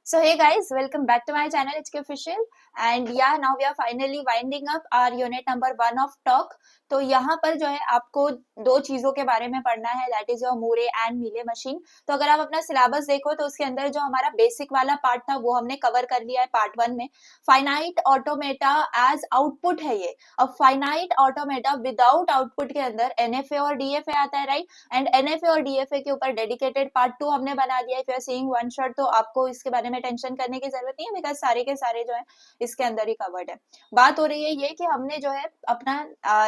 So hey guys, welcome back to my channel HK Official and yeah, now we are finally winding up our unit number 1 of talk. तो यहाँ पर जो है आपको दो चीजों के बारे में पढ़ना है, that is your Moore and Mealy machine. तो अगर आप अपना सिलेबस देखो तो उसके अंदर जो हमारा बेसिक वाला पार्ट था वो हमने कवर कर लिया है पार्ट 1 में। फाइनाइट ऑटोमेटा एज आउटपुट है ये। अब फाइनाइट ऑटोमेटा विदाउट आउटपुट के अंदर एनएफए और डीएफए आता है, राइट। एंड एनएफए और डीएफए के ऊपर डेडिकेटेड पार्ट 2 हमने बना दिया है। If you are seeing one shot तो आपको इसके बारे में टेंशन करने की जरूरत नहीं है, बिकॉज सारे के सारे जो है इसके अंदर ही कवर्ड है। बात हो रही है ये कि हमने जो है अपना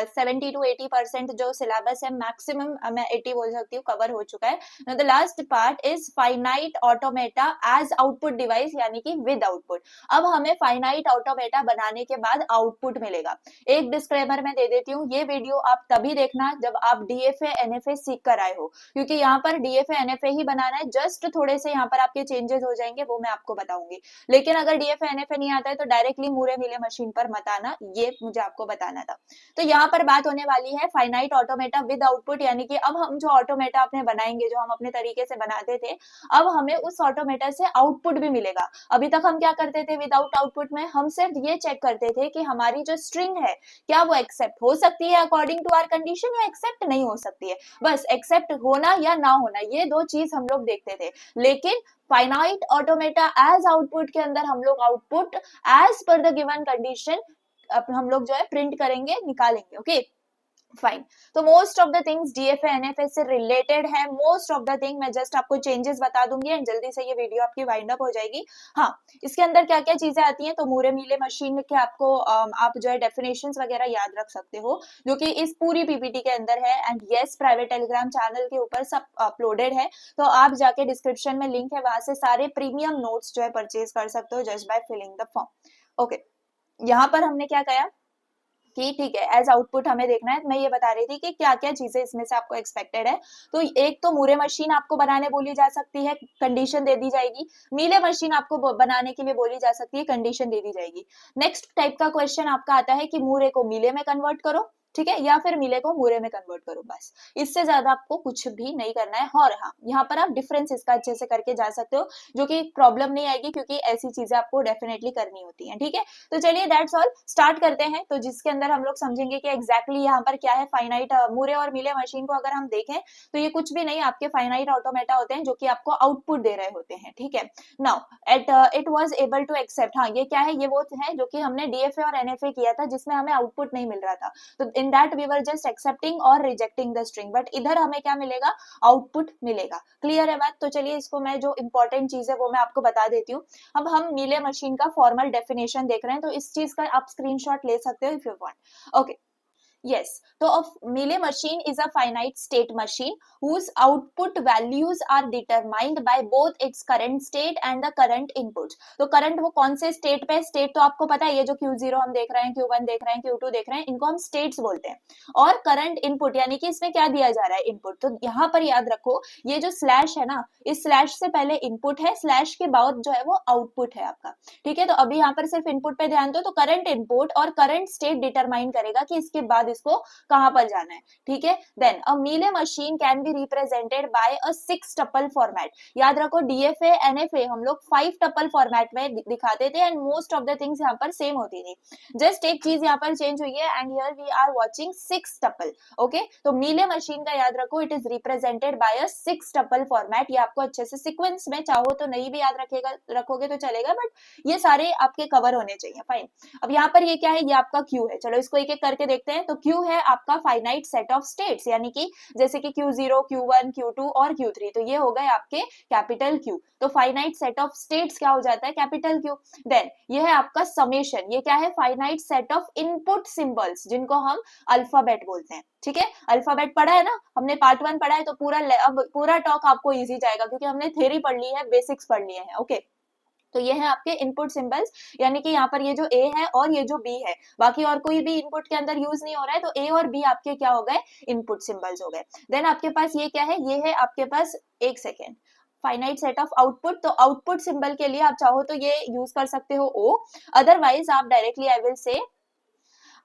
70 to 80% जो सिलेबस है, मैक्सिमम मैं 80 बोल सकती हूँ, कवर हो चुका है। The last part is finite automata as output device, यानी कि विद आउटपुट। अब हमें फाइनाइट ऑटोमेटा बनाने के बाद आउटपुट मिलेगा। एक डिस्क्लेमर मैं दे देती हूँ, ये वीडियो आप तभी देखना जब आप डीएफए एनएफए सीख कर आए हो, क्योंकि यहाँ पर डीएफए एनएफए ही बनाना है। जस्ट थोड़े से यहाँ पर आपके चेंजेस हो जाएंगे, वो मैं आपको बताऊंगी। लेकिन अगर डीएफए एनएफए नहीं आता है तो डायरेक्टली मूरे मिले मशीन पर मत आना, ये मुझे आपको बताना था। तो यहाँ पर बात होने वाली है फाइनाइट ऑटोमेटा विद आउटपुट, यानी कि अब हम जो ऑटोमेटा अपने बनाएंगे, जो हम अपने तरीके से बनाते थे, अब हमें उस ऑटोमेटा से आउटपुट भी मिलेगा। अभी तक हम क्या करते थे विदाउट आउटपुट में? हम सिर्फ ये चेक करते थे कि हमारी जो स्ट्रिंग है क्या वो एक्सेप्ट हो सकती है अकॉर्डिंग टू आवर कंडीशन, या एक्सेप्ट नहीं हो सकती है। बस एक्सेप्ट होना या ना होना, ये दो चीज हम लोग देखते थे। लेकिन फाइनाइट ऑटोमेटा एज आउटपुट के अंदर हम लोग output as per the given condition हम लोग जो है प्रिंट करेंगे, निकालेंगे। Okay fine. तो most of the things DFA NFA से रिलेटेड है। मोस्ट ऑफ द थिंग मैं जस्ट आपको चेंजेस बता दूंगी एंड जल्दी से ये वीडियो आपकी वाइंड अप हो जाएगी। हाँ, इसके अंदर क्या क्या चीजें आती हैं, तो मूरे मीले मशीन के आपको आप जो है डेफिनेशंस वगैरह याद रख सकते हो, जो कि इस पूरी पीपीटी के अंदर है। And yes, private Telegram channel के ऊपर सब अपलोडेड है, तो आप जाके डिस्क्रिप्शन में लिंक है, वहां से सारे प्रीमियम नोट्स जो है परचेज कर सकते हो just by filling the form. Okay, यहाँ पर हमने क्या किया कि ठीक है, एज आउटपुट हमें देखना है। मैं ये बता रही थी कि क्या क्या चीजें इसमें से आपको एक्सपेक्टेड है। तो एक तो मूरे मशीन आपको बनाने बोली जा सकती है, कंडीशन दे दी जाएगी। मीले मशीन आपको बनाने के लिए बोली जा सकती है, कंडीशन दे दी जाएगी। नेक्स्ट टाइप का क्वेश्चन आपका आता है कि मूरे को मीले में कन्वर्ट करो, ठीक है, या फिर मीले को मूरे में कन्वर्ट करो। बस इससे ज्यादा आपको कुछ भी नहीं करना है। और हाँ, यहाँ पर आप डिफरेंस इसका अच्छे से करके जा सकते हो, जो कि प्रॉब्लम नहीं आएगी, क्योंकि ऐसी चीजें आपको डेफिनेटली करनी होती हैं। ठीक है, तो चलिए दैट्स ऑल, स्टार्ट करते हैं। तो जिसके अंदर हम लोग समझेंगे कि एग्जैक्टली यहाँ पर क्या है। फाइनाइट मूरे और मिले मशीन को अगर हम देखें तो ये कुछ भी नहीं, आपके फाइनाइट ऑटोमेटा होते हैं जो कि आपको आउटपुट दे रहे होते हैं। ठीक है, now it was able to accept. हाँ, ये क्या है? ये वो है जो कि हमने डीएफए और एनएफए किया था, जिसमें हमें आउटपुट नहीं मिल रहा था। तो in that we were just accepting और रिजेक्टिंग द स्ट्रिंग, बट इधर हमें क्या मिलेगा? आउटपुट मिलेगा। क्लियर है बात? तो चलिए इसको मैं जो इंपॉर्टेंट चीज है वो मैं आपको बता देती हूँ। अब हम मीले मशीन का फॉर्मल डेफिनेशन देख रहे हैं, तो इस चीज का आप स्क्रीनशॉट ले सकते हो if you want. Okay, yes, so a Mealy machine is a finite state machine whose output values are determined by both its current state and the current inputs। तो करंट वो कौन से स्टेट पे? State तो आपको पता है, ये जो Q0 हम देख रहे हैं, Q1 देख रहे हैं, Q2 देख रहे हैं, इनको हम स्टेट्स बोलते हैं। और करंट इनपुट, यानी कि इसमें क्या दिया जा रहा है? इनपुट। तो यहाँ पर याद रखो, ये जो स्लैश है ना, इस स्लैश से पहले इनपुट है, स्लैश के बाद जो है वो आउटपुट है आपका। ठीक है, तो अभी यहाँ पर सिर्फ इनपुट पे ध्यान दो। तो करंट इनपुट और करंट स्टेट डिटरमाइन करेगा कि इसके बाद इसको कहां पर जाना है। ठीक है, then a Mealy machine can be represented by a 6 tuple format. याद रखो, डीएफए एनएफए हम लोग 5 टपल फॉर्मेट में दिखाते थे, and most of the things यहाँ पर सेम होती थी। जस्ट एक चीज यहाँ पर चेंज हुई है, and here we are watching 6 tuple. Okay, तो मीले मशीन का याद रखो, it is represented by a 6 tuple format. ये आपको अच्छे से सीक्वेंस में, चाहो तो नहीं भी याद रखोगे तो चलेगा, बट ये सारे आपके कवर होने चाहिए। फाइन। अब यहाँ पर ये क्या है? ये आपका क्यू है। चलो इसको एक एक करके देखते हैं। तो क्यू है आपका फाइनाइट सेट ऑफ स्टेट्स, यानी कि जैसे कि Q0, Q1, Q2 और Q3, तो ये हो गए आपके कैपिटल Q। तो फाइनाइट सेट ऑफ स्टेट्स क्या हो जाता है? Capital Q। देन ये है आपका समेशन, ये क्या है? Finite set of input symbols, जिनको हम अल्फाबेट बोलते हैं। ठीक है, अल्फाबेट पढ़ा है ना हमने, पार्ट 1 पढ़ा है, तो अब पूरा टॉक आपको इजी जाएगा, क्योंकि हमने थ्योरी पढ़ ली है, बेसिक्स पढ़ लिए हैं। ओके, तो ये है आपके इनपुट सिंबल्स, यानी कि यहाँ पर ये जो ए है और ये जो बी है, बाकी और कोई भी इनपुट के अंदर यूज नहीं हो रहा है, तो ए और बी आपके क्या हो गए? इनपुट सिंबल्स हो गए। देन आपके पास ये क्या है? ये है आपके पास, एक second, finite set of output. तो आउटपुट सिंबल के लिए आप चाहो तो ये यूज कर सकते हो ओ, अदरवाइज आप डायरेक्टली, आई विल से,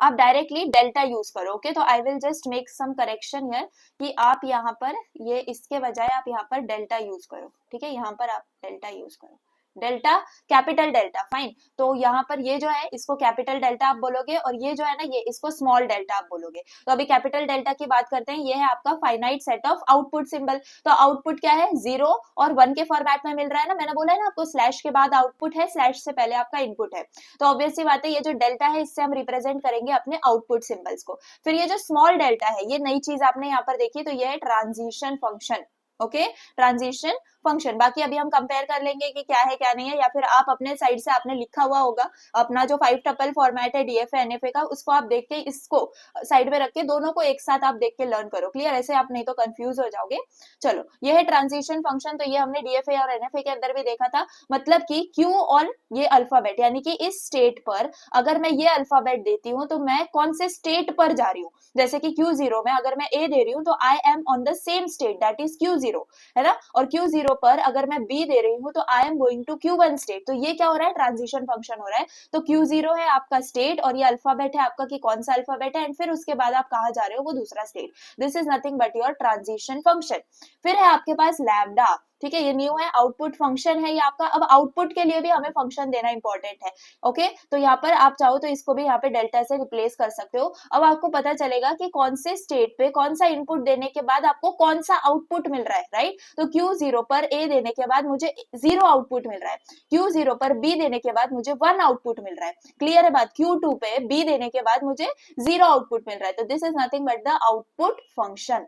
आप डायरेक्टली डेल्टा यूज करो। ओके, तो I will just make some correction here, कि आप यहाँ पर ये इसके बजाय आप यहाँ पर डेल्टा यूज करो। ठीक है, यहाँ पर आप डेल्टा यूज करो। Delta, capital delta, fine. तो यहाँ पर ये जो है इसको कैपिटल डेल्टा आप बोलोगे और ये जो है ना ये इसको स्मॉल डेल्टा आप बोलोगे। तो अभी कैपिटल डेल्टा की बात करते हैं, ये है आपका finite set of output symbol. तो आउटपुट क्या है, 0 और 1 के फॉर्मेट में मिल रहा है ना, मैंने बोला है ना आपको स्लैश के बाद आउटपुट है, स्लैश से पहले आपका इनपुट है। तो ऑब्वियस सी बात है ये जो डेल्टा है इससे हम रिप्रेजेंट करेंगे अपने आउटपुट सिंबल्स को। फिर ये जो स्मॉल डेल्टा है ये नई चीज आपने यहाँ पर देखी, तो ये है transition function. Okay, transition function. बाकी अभी हम कंपेयर कर लेंगे कि क्या है क्या नहीं है, या फिर आप अपने साइड से आपने लिखा हुआ होगा अपना जो 5 टपल फॉर्मेट है डीएफए एनएफए का, उसको आप देख के इसको साइड में रख के दोनों को एक साथ आप देख के लर्न करो। क्लियर, ऐसे आप नहीं तो कंफ्यूज हो जाओगे। चलो, ये है ट्रांजिशन फंक्शन। तो ये हमने डीएफए और एनएफए के अंदर भी देखा था, मतलब कि क्यू और ये अल्फाबेट, यानी कि इस स्टेट पर अगर मैं ये अल्फाबेट देती हूँ तो मैं कौन से स्टेट पर जा रही हूँ। जैसे कि Q0 में अगर मैं A दे रही हूँ तो I M on the same state, that is Q0, है ना। और Q0 पर अगर मैं B दे रही हूँ तो I am going to Q1 state. तो ये क्या हो रहा है, ट्रांजिशन फंक्शन हो रहा है। तो Q0 है आपका स्टेट और ये अल्फाबेट है आपका कि कौन सा अल्फाबेट है, एंड फिर उसके बाद आप कहाँ जा रहे हो वो दूसरा state. This is nothing but your transition function. फिर है आपके पास लैम्डा, ठीक है, ये न्यू है, आउटपुट फंक्शन है ये आपका। अब आउटपुट के लिए भी हमें फंक्शन देना इंपॉर्टेंट है। ओके, तो यहाँ पर आप चाहो तो इसको भी यहाँ पे डेल्टा से रिप्लेस कर सकते हो। अब आपको पता चलेगा कि कौन से स्टेट पे कौन सा इनपुट देने के बाद आपको कौन सा आउटपुट मिल रहा है, राइट। तो Q0 पर A देने के बाद मुझे 0 आउटपुट मिल रहा है, Q0 पर B देने के बाद मुझे 1 आउटपुट मिल रहा है। क्लियर है बात। Q2 पे B देने के बाद मुझे 0 आउटपुट मिल रहा है। तो this is nothing but the output function.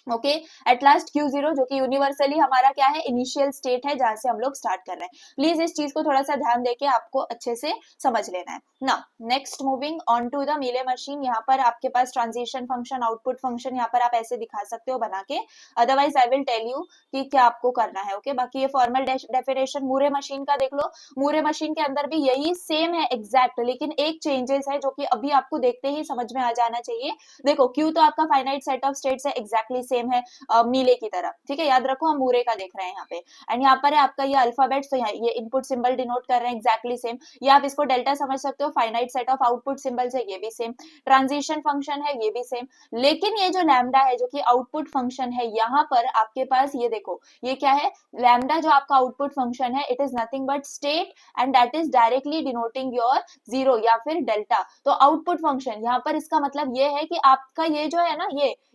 Okay, at last Q0 जो कि यूनिवर्सली हमारा क्या है, इनिशियल स्टेट है जहां से हम लोग स्टार्ट कर रहे हैं। प्लीज इस चीज को थोड़ा सा ध्यान देके आपको अच्छे से समझ लेना है ना। Next, moving on to the Mealy machine. यहाँ पर आपके पास ट्रांजिशन फंक्शन, आउटपुट फंक्शन यहाँ पर आप ऐसे दिखा सकते हो बना के, otherwise I will tell you कि क्या आपको करना है। ओके, बाकी ये फॉर्मल डेफिनेशन मूरे मशीन का देख लो। मूरे मशीन के अंदर भी यही सेम है एग्जैक्ट, लेकिन एक चेंजेस है जो कि अभी आपको देखते ही समझ में आ जाना चाहिए। देखो, क्यू तो आपका फाइनाइट सेट ऑफ स्टेट्स है, एग्जैक्टली सेम है मीले की तरह, ठीक है, याद रखो हम मूरे का देख रहे हैं यहाँ पे। एंड यहाँ पर है आपका ये अल्फाबेट, तो ये इनपुट सिंबल डिनोट कर रहे हैं एग्जैक्टली सेम। ये आप इसको डेल्टा समझ सकते हो, finite set of output symbols है, ये भी सेम। ट्रांजिशन फंक्शन है, ये भी सेम। लेकिन ये जो लैम्डा है जो कि आउटपुट फंक्शन है, यहाँ पर आपके पास ये देखो, ये क्या है, लैम्डा जो आपका आउटपुट फंक्शन है, it is nothing but state and that is directly denoting your 0 या फिर डेल्टा। तो आउटपुट फंक्शन यहाँ पर इसका मतलब ये है कि आपका ये जो है ना,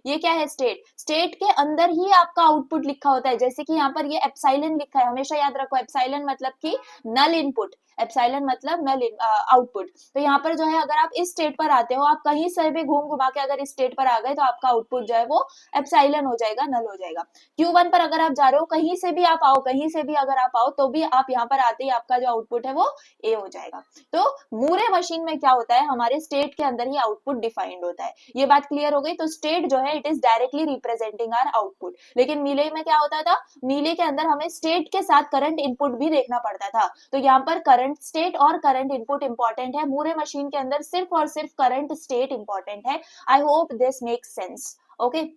ये क्या है, स्टेट। स्टेट के अंदर ही आपका आउटपुट लिखा होता है। जैसे कि यहाँ पर ये एप्सिलॉन लिखा है, हमेशा याद रखो, एप्सिलॉन मतलब कि नल इनपुट, एप्सिलॉन मतलब नल आउटपुट। तो यहाँ पर जो है अगर आप इस स्टेट पर आते हो, आप कहीं से भी घूम घुमा के अगर इस स्टेट पर आ गए तो आपका आउटपुट जो है वो एप्सिलॉन हो जाएगा, नल हो जाएगा। Q1 पर अगर आप जा रहे हो, कहीं से भी आप आओ, कहीं से भी अगर आप आओ तो भी आप यहाँ पर आते ही आपका जो आउटपुट है वो A हो जाएगा। तो मूरे मशीन में क्या होता है, हमारे स्टेट के अंदर ही आउटपुट डिफाइंड होता है। ये बात क्लियर हो गई। तो स्टेट जो है it is directly representing our output. लेकिन मीले में क्या होता था, मीले के अंदर हमें स्टेट के साथ करंट इनपुट भी देखना पड़ता था। तो यहाँ पर करंट स्टेट और करंट इनपुट इंपॉर्टेंट है। मूरे मशीन के अंदर सिर्फ और सिर्फ करंट स्टेट इंपॉर्टेंट है। I hope this makes sense. Okay,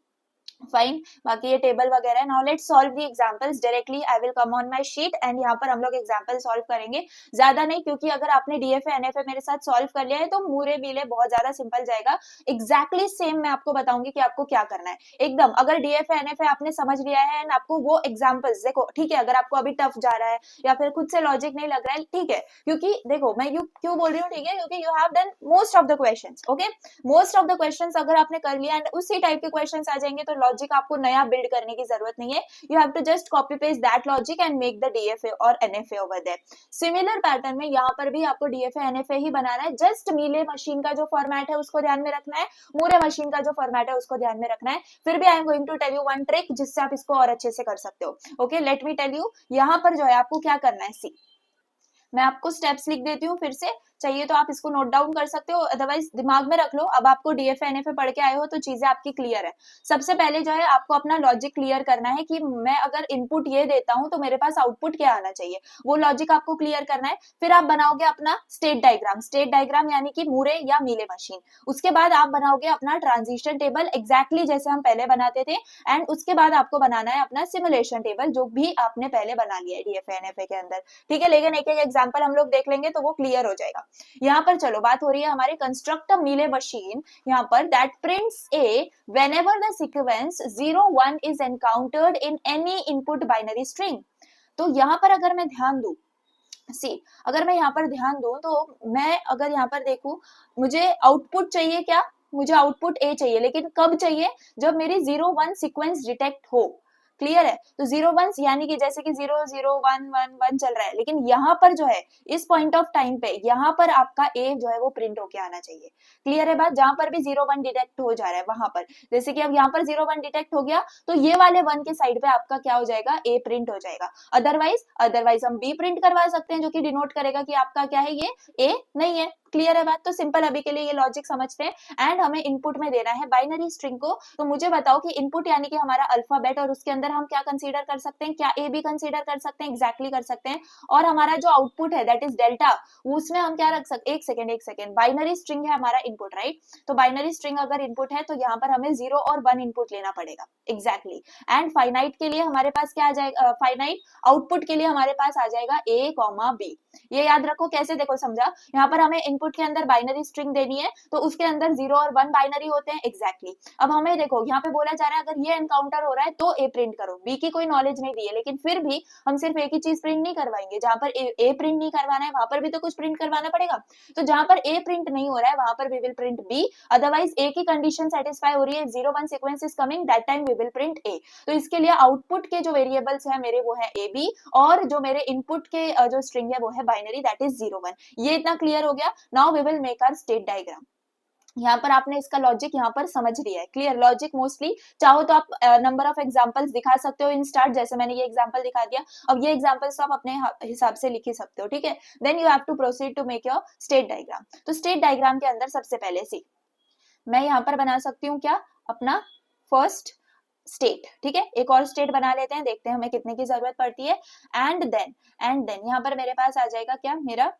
fine. बाकी ये टेबल वगैरह। Now let's solve the examples directly. I will come on my sheet and यहाँ पर हम लोग एग्जांपल सॉल्व करेंगे, ज्यादा नहीं, क्योंकि अगर आपने डीएफए एनएफए मेरे साथ सॉल्व कर लिया है तो मूरे मीले बहुत ज्यादा सिंपल जाएगा। एग्जैक्टली सेम मैं आपको बताऊंगी कि आपको क्या करना है एकदम। अगर डीएफए एनएफए आपने समझ लिया है एंड आपको वो एग्जाम्पल्स देखो, ठीक है, अगर आपको अभी टफ जा रहा है या फिर खुद से लॉजिक नहीं लग रहा है, ठीक है, क्योंकि देखो मैं क्यों बोल रही हूँ, ठीक है, क्योंकि you have done most of the questions. Okay, most of the questions अगर आपने कर लिया एंड उसी टाइप के क्वेश्चंस आ जाएंगे तो लॉजिक आपको नया बिल्ड करने की जरूरत नहीं है। You have to just copy paste that logic and make the DFA और NFA over there. Similar pattern में यहाँ पर भी आपको डीएफए एनएफए ही बनाना है। जस्ट मीले मशीन का जो फॉर्मेट है उसको ध्यान में रखना है, मूरे मशीन का जो फॉर्मेट है उसको ध्यान में रखना है। फिर भी I am going to tell you one trick जिससे आप इसको और अच्छे से कर सकते हो। Okay, let me tell you, यहाँ पर जो है आपको क्या करना है। सी, मैं आपको स्टेप्स लिख देती हूँ फिर से, चाहिए तो आप इसको नोट डाउन कर सकते हो, अदरवाइज दिमाग में रख लो। अब आपको डीएफए एनएफए पढ़ के आए हो तो चीजें आपकी क्लियर है। सबसे पहले जो है आपको अपना लॉजिक क्लियर करना है कि मैं अगर इनपुट ये देता हूं तो मेरे पास आउटपुट क्या आना चाहिए, वो लॉजिक आपको क्लियर करना है। फिर आप बनाओगे अपना स्टेट डायग्राम, स्टेट डायग्राम यानी कि मूरे या मीले मशीन। उसके बाद आप बनाओगे अपना ट्रांजिशन टेबल एग्जैक्टली जैसे हम पहले बनाते थे, एंड उसके बाद आपको बनाना है अपना सिमुलेशन टेबल जो भी आपने पहले बना लिया है डीएफए एनएफए के अंदर, ठीक है। लेकिन एक एक एग्जाम्पल हम लोग देख लेंगे तो वो क्लियर हो जाएगा। यहाँ पर चलो बात हो रही है हमारी कंस्ट्रक्ट अ मीले मशीन। यहाँ पर that prints A whenever the sequence 0 1 is encountered in any input binary string। तो यहाँ पर अगर मैं ध्यान दूं सी, अगर मैं यहाँ पर ध्यान दूं तो मैं अगर यहाँ पर देखूं, मुझे आउटपुट चाहिए क्या, मुझे आउटपुट ए चाहिए, लेकिन कब चाहिए, जब मेरी 0 1 सीक्वेंस डिटेक्ट हो। क्लियर है, तो 0 1 यानी कि जैसे कि 0 0 1 1 1 चल रहा है, लेकिन यहाँ पर जो है इस पॉइंट ऑफ टाइम पे यहाँ पर आपका ए जो है वो प्रिंट होके आना चाहिए। क्लियर है बात, जहां पर भी 0 1 डिटेक्ट हो जा रहा है वहां पर, जैसे कि अब यहाँ पर 0 1 डिटेक्ट हो गया, तो ये वाले 1 के साइड पे आपका क्या हो जाएगा, ए प्रिंट हो जाएगा। अदरवाइज हम बी प्रिंट करवा सकते हैं, जो कि डिनोट करेगा कि आपका क्या है, ये ए नहीं है। क्लियर है बात, तो सिंपल अभी के लिए ये लॉजिक समझते हैं। एंड हमें इनपुट में देना है बाइनरी स्ट्रिंग को, तो मुझे बताओ कि इनपुट यानी कि हमारा अल्फाबेट, और उसके अंदर हम क्या कंसीडर कर सकते हैं, क्या ए भी कंसीडर कर सकते हैं, एग्जैक्टली कर सकते हैं। और हमारा जो आउटपुट है दैट इज डेल्टा, उसमें हम क्या रख सकते, एक सेकेंड, बाइनरी स्ट्रिंग है हमारा इनपुट, राइट। तो बाइनरी स्ट्रिंग अगर इनपुट है तो यहाँ पर हमें 0 और 1 इनपुट लेना पड़ेगा, एग्जैक्टली। एंड फाइनाइट के लिए हमारे पास क्या आ जाएगा, फाइनाइट आउटपुट के लिए हमारे पास आ जाएगा ए कॉमा बी। ये याद रखो कैसे, देखो समझा, यहाँ पर हमें इनपुट के अंदर बाइनरी स्ट्रिंग देनी है, तो उसके अंदर 0 और 1 बाइनरी होते हैं, एग्जैक्टली। अब हमें देखो यहाँ पे बोला जा रहा है अगर ये एनकाउंटर हो रहा है तो ए प्रिंट करो, बी की कोई नॉलेज नहीं दी है, लेकिन फिर भी हम सिर्फ एक ही चीज प्रिंट नहीं करवाएंगे, जहां पर ए प्रिंट नहीं करवाना है वहां पर भी तो कुछ प्रिंट करवाना पड़ेगा। तो जहां पर ए प्रिंट नहीं हो रहा है वहां पर we will print B, otherwise A की कंडीशन सेटिस्फाई हो रही है, 0 1 sequence is coming, that time we will print A. तो इसके लिए आउटपुट के जो वेरिएबल्स है मेरे वो है ए बी, और जो मेरे इनपुट के जो स्ट्रिंग है वो है बाइनरी, दैट इज 0 1। ये इतना क्लियर हो गया। Now we will make our state diagram. यहाँ पर आपने इसका लॉजिक यहाँ पर समझ लिया है, क्लियर। लॉजिक मोस्टली चाहो तो आप नंबर ऑफ एग्जांपल्स दिखा सकते हो इन स्टार्ट, जैसे मैंने ये एग्जांपल दिखा दिया। अब ये एग्जांपल्स तो आप अपने हिसाब से लिख ही सकते हो, ठीक है। Then you have to proceed to make your state diagram. तो स्टेट डायग्राम के अंदर सबसे पहले सी मैं यहाँ पर बना सकती हूँ क्या, अपना फर्स्ट स्टेट, ठीक है। एक और स्टेट बना लेते हैं, देखते हैं हमें कितने की जरूरत पड़ती है। एंड देन यहाँ पर मेरे पास आ जाएगा क्या, मेरा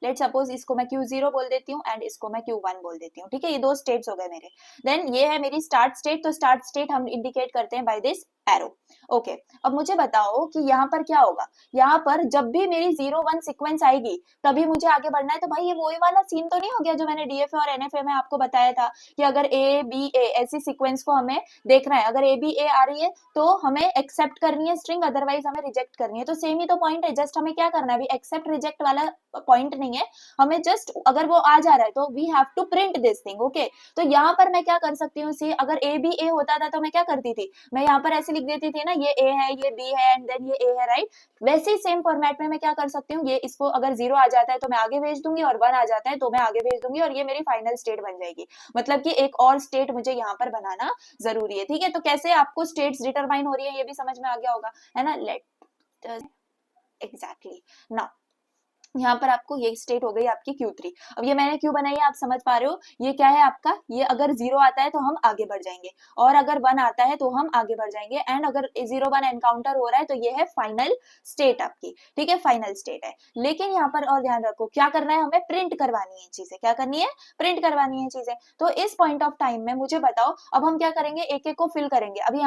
लेट सपोज इसको मैं Q0 बोल देती हूँ एंड इसको मैं Q1 बोल देती हूँ, ठीक है। ये दो स्टेट्स हो गए मेरे। देन ये है मेरी स्टार्ट स्टेट, तो स्टार्ट स्टेट हम इंडिकेट करते हैं बाय दिस एरो। ओके, अब मुझे बताओ कि यहाँ पर क्या होगा, यहाँ पर जब भी मेरी 0 1 सीक्वेंस आएगी तभी मुझे आगे बढ़ना है। तो भाई ये वही वाला सीन तो नहीं हो गया जो मैंने डीएफए और एनएफए में आपको बताया था कि अगर ए बी ए ऐसी सीक्वेंस को हमें देखना है, अगर ए बी ए आ रही है तो हमें एक्सेप्ट करनी है स्ट्रिंग, अदरवाइज हमें रिजेक्ट करनी है। तो सेम ही तो पॉइंट है, जस्ट हमें क्या करना है, अभी एक्सेप्ट रिजेक्ट वाला पॉइंट नहीं है, हमें जस्ट अगर वो आ जा रहा है तो we have to print this thing, okay. तो यहाँ पर मैं क्या कर सकती हूँ, सी अगर ए बी ए होता था तो मैं क्या करती थी, मैं यहाँ पर ऐसे लिख देती थी ना, ये ए है ये बी है एंड देन ये ए है, राइट। वैसे ही सेम फॉर्मेट में मैं क्या कर सकती हूँ, ये इसको अगर 0 आ जाता है तो मैं आगे भेज दूंगी, और 1 आ जाता है तो मैं आगे भेज दूंगी, और ये मेरी फाइनल स्टेट बन जाएगी। मतलब कि एक और स्टेट मुझे यहाँ पर बनाना जरूरी है, ठीक है। तो कैसे आपको स्टेट्स डिटरमाइन हो रही है ये भी समझ में आ गया होगा, है ना। लेट एग्जैक्टली नाउ यहाँ पर आपको ये स्टेट हो गई आपकी Q3। अब ये मैंने क्यों बनाई है आप समझ पा रहे हो, ये क्या है आपका, ये अगर 0 आता है तो हम आगे बढ़ जाएंगे, और अगर 1 आता है तो हम आगे बढ़ जाएंगे, एंड अगर 0 1 एनकाउंटर हो रहा है तो ये है फाइनल स्टेट आपकी, ठीक है, फाइनल स्टेट है। लेकिन यहाँ पर और ध्यान रखो क्या करना है, हमें प्रिंट करवानी है चीजें, क्या करनी है, प्रिंट करवानी है चीजें। तो इस पॉइंट ऑफ टाइम में मुझे बताओ अब हम क्या करेंगे, एक एक को फिल करेंगे। अभी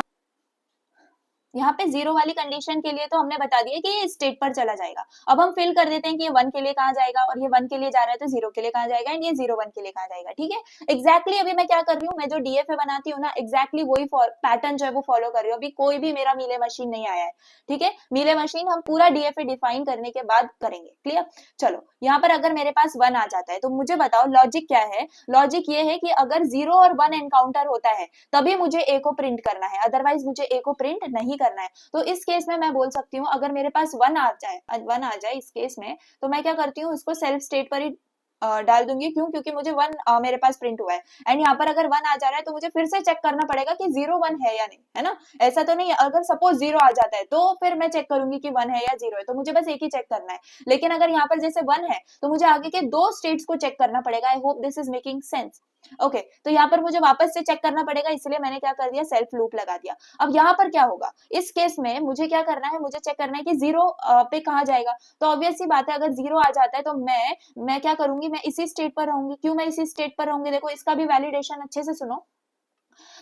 यहाँ पे 0 वाली कंडीशन के लिए तो हमने बता दिया कि ये स्टेट पर चला जाएगा। अब हम फिल कर देते हैं कि ये 1 के लिए कहाँ जाएगा, और ये 1 के लिए जा रहा है तो 0 के लिए कहाँ जाएगा, एंड ये 0 1 के लिए कहाँ जाएगा, ठीक है। एग्जैक्टली अभी मैं क्या कर रही हूँ, मैं जो डीएफए बनाती हूँ ना, एग्जैक्टली वही पैटर्न जो है वो फॉलो कर रही हूँ। अभी कोई भी मेरा मीले मशीन नहीं आया है, ठीक है। मीले मशीन हम पूरा डीएफए डिफाइन करने के बाद करेंगे, क्लियर। चलो यहाँ पर अगर मेरे पास 1 आ जाता है तो मुझे बताओ लॉजिक क्या है। लॉजिक ये है कि अगर 0 और 1 एनकाउंटर होता है तभी मुझे ए को प्रिंट करना है, अदरवाइज मुझे ए को प्रिंट नहीं करना है। तो इस केस में मैं बोल सकती हूँ अगर मेरे पास 1 आ जाए इस केस में, तो मैं क्या करती हूँ, इसको सेल्फ स्टेट पर ही डाल दूंगी। क्यों, क्योंकि मुझे 1 मेरे पास प्रिंट हुआ है, एंड यहाँ पर अगर 1 आ जा रहा है तो मुझे फिर से चेक करना पड़ेगा कि 0 1 है या नहीं, है ना। ऐसा तो नहीं अगर सपोज 0 आ जाता है तो फिर मैं चेक करूंगी कि 1 है या 0 है, तो मुझे बस एक ही चेक करना है। लेकिन अगर यहाँ पर जैसे 1 है तो मुझे आगे के 2 स्टेट्स को चेक करना पड़ेगा। I hope this is making sense. Okay, तो यहाँ पर मुझे वापस से चेक करना पड़ेगा, इसलिए मैंने क्या कर दिया, सेल्फ लूप लगा दिया। अब यहाँ पर क्या होगा, इस केस में मुझे क्या करना है, मुझे चेक करना है कि 0 पे कहाँ जाएगा। तो ऑब्वियस सी बात है अगर 0 आ जाता है तो मैं क्या करूंगी, मैं इसी स्टेट पर रहूंगी। क्यों मैं इसी स्टेट पर रहूंगी, देखो इसका भी वैलिडेशन अच्छे से सुनो।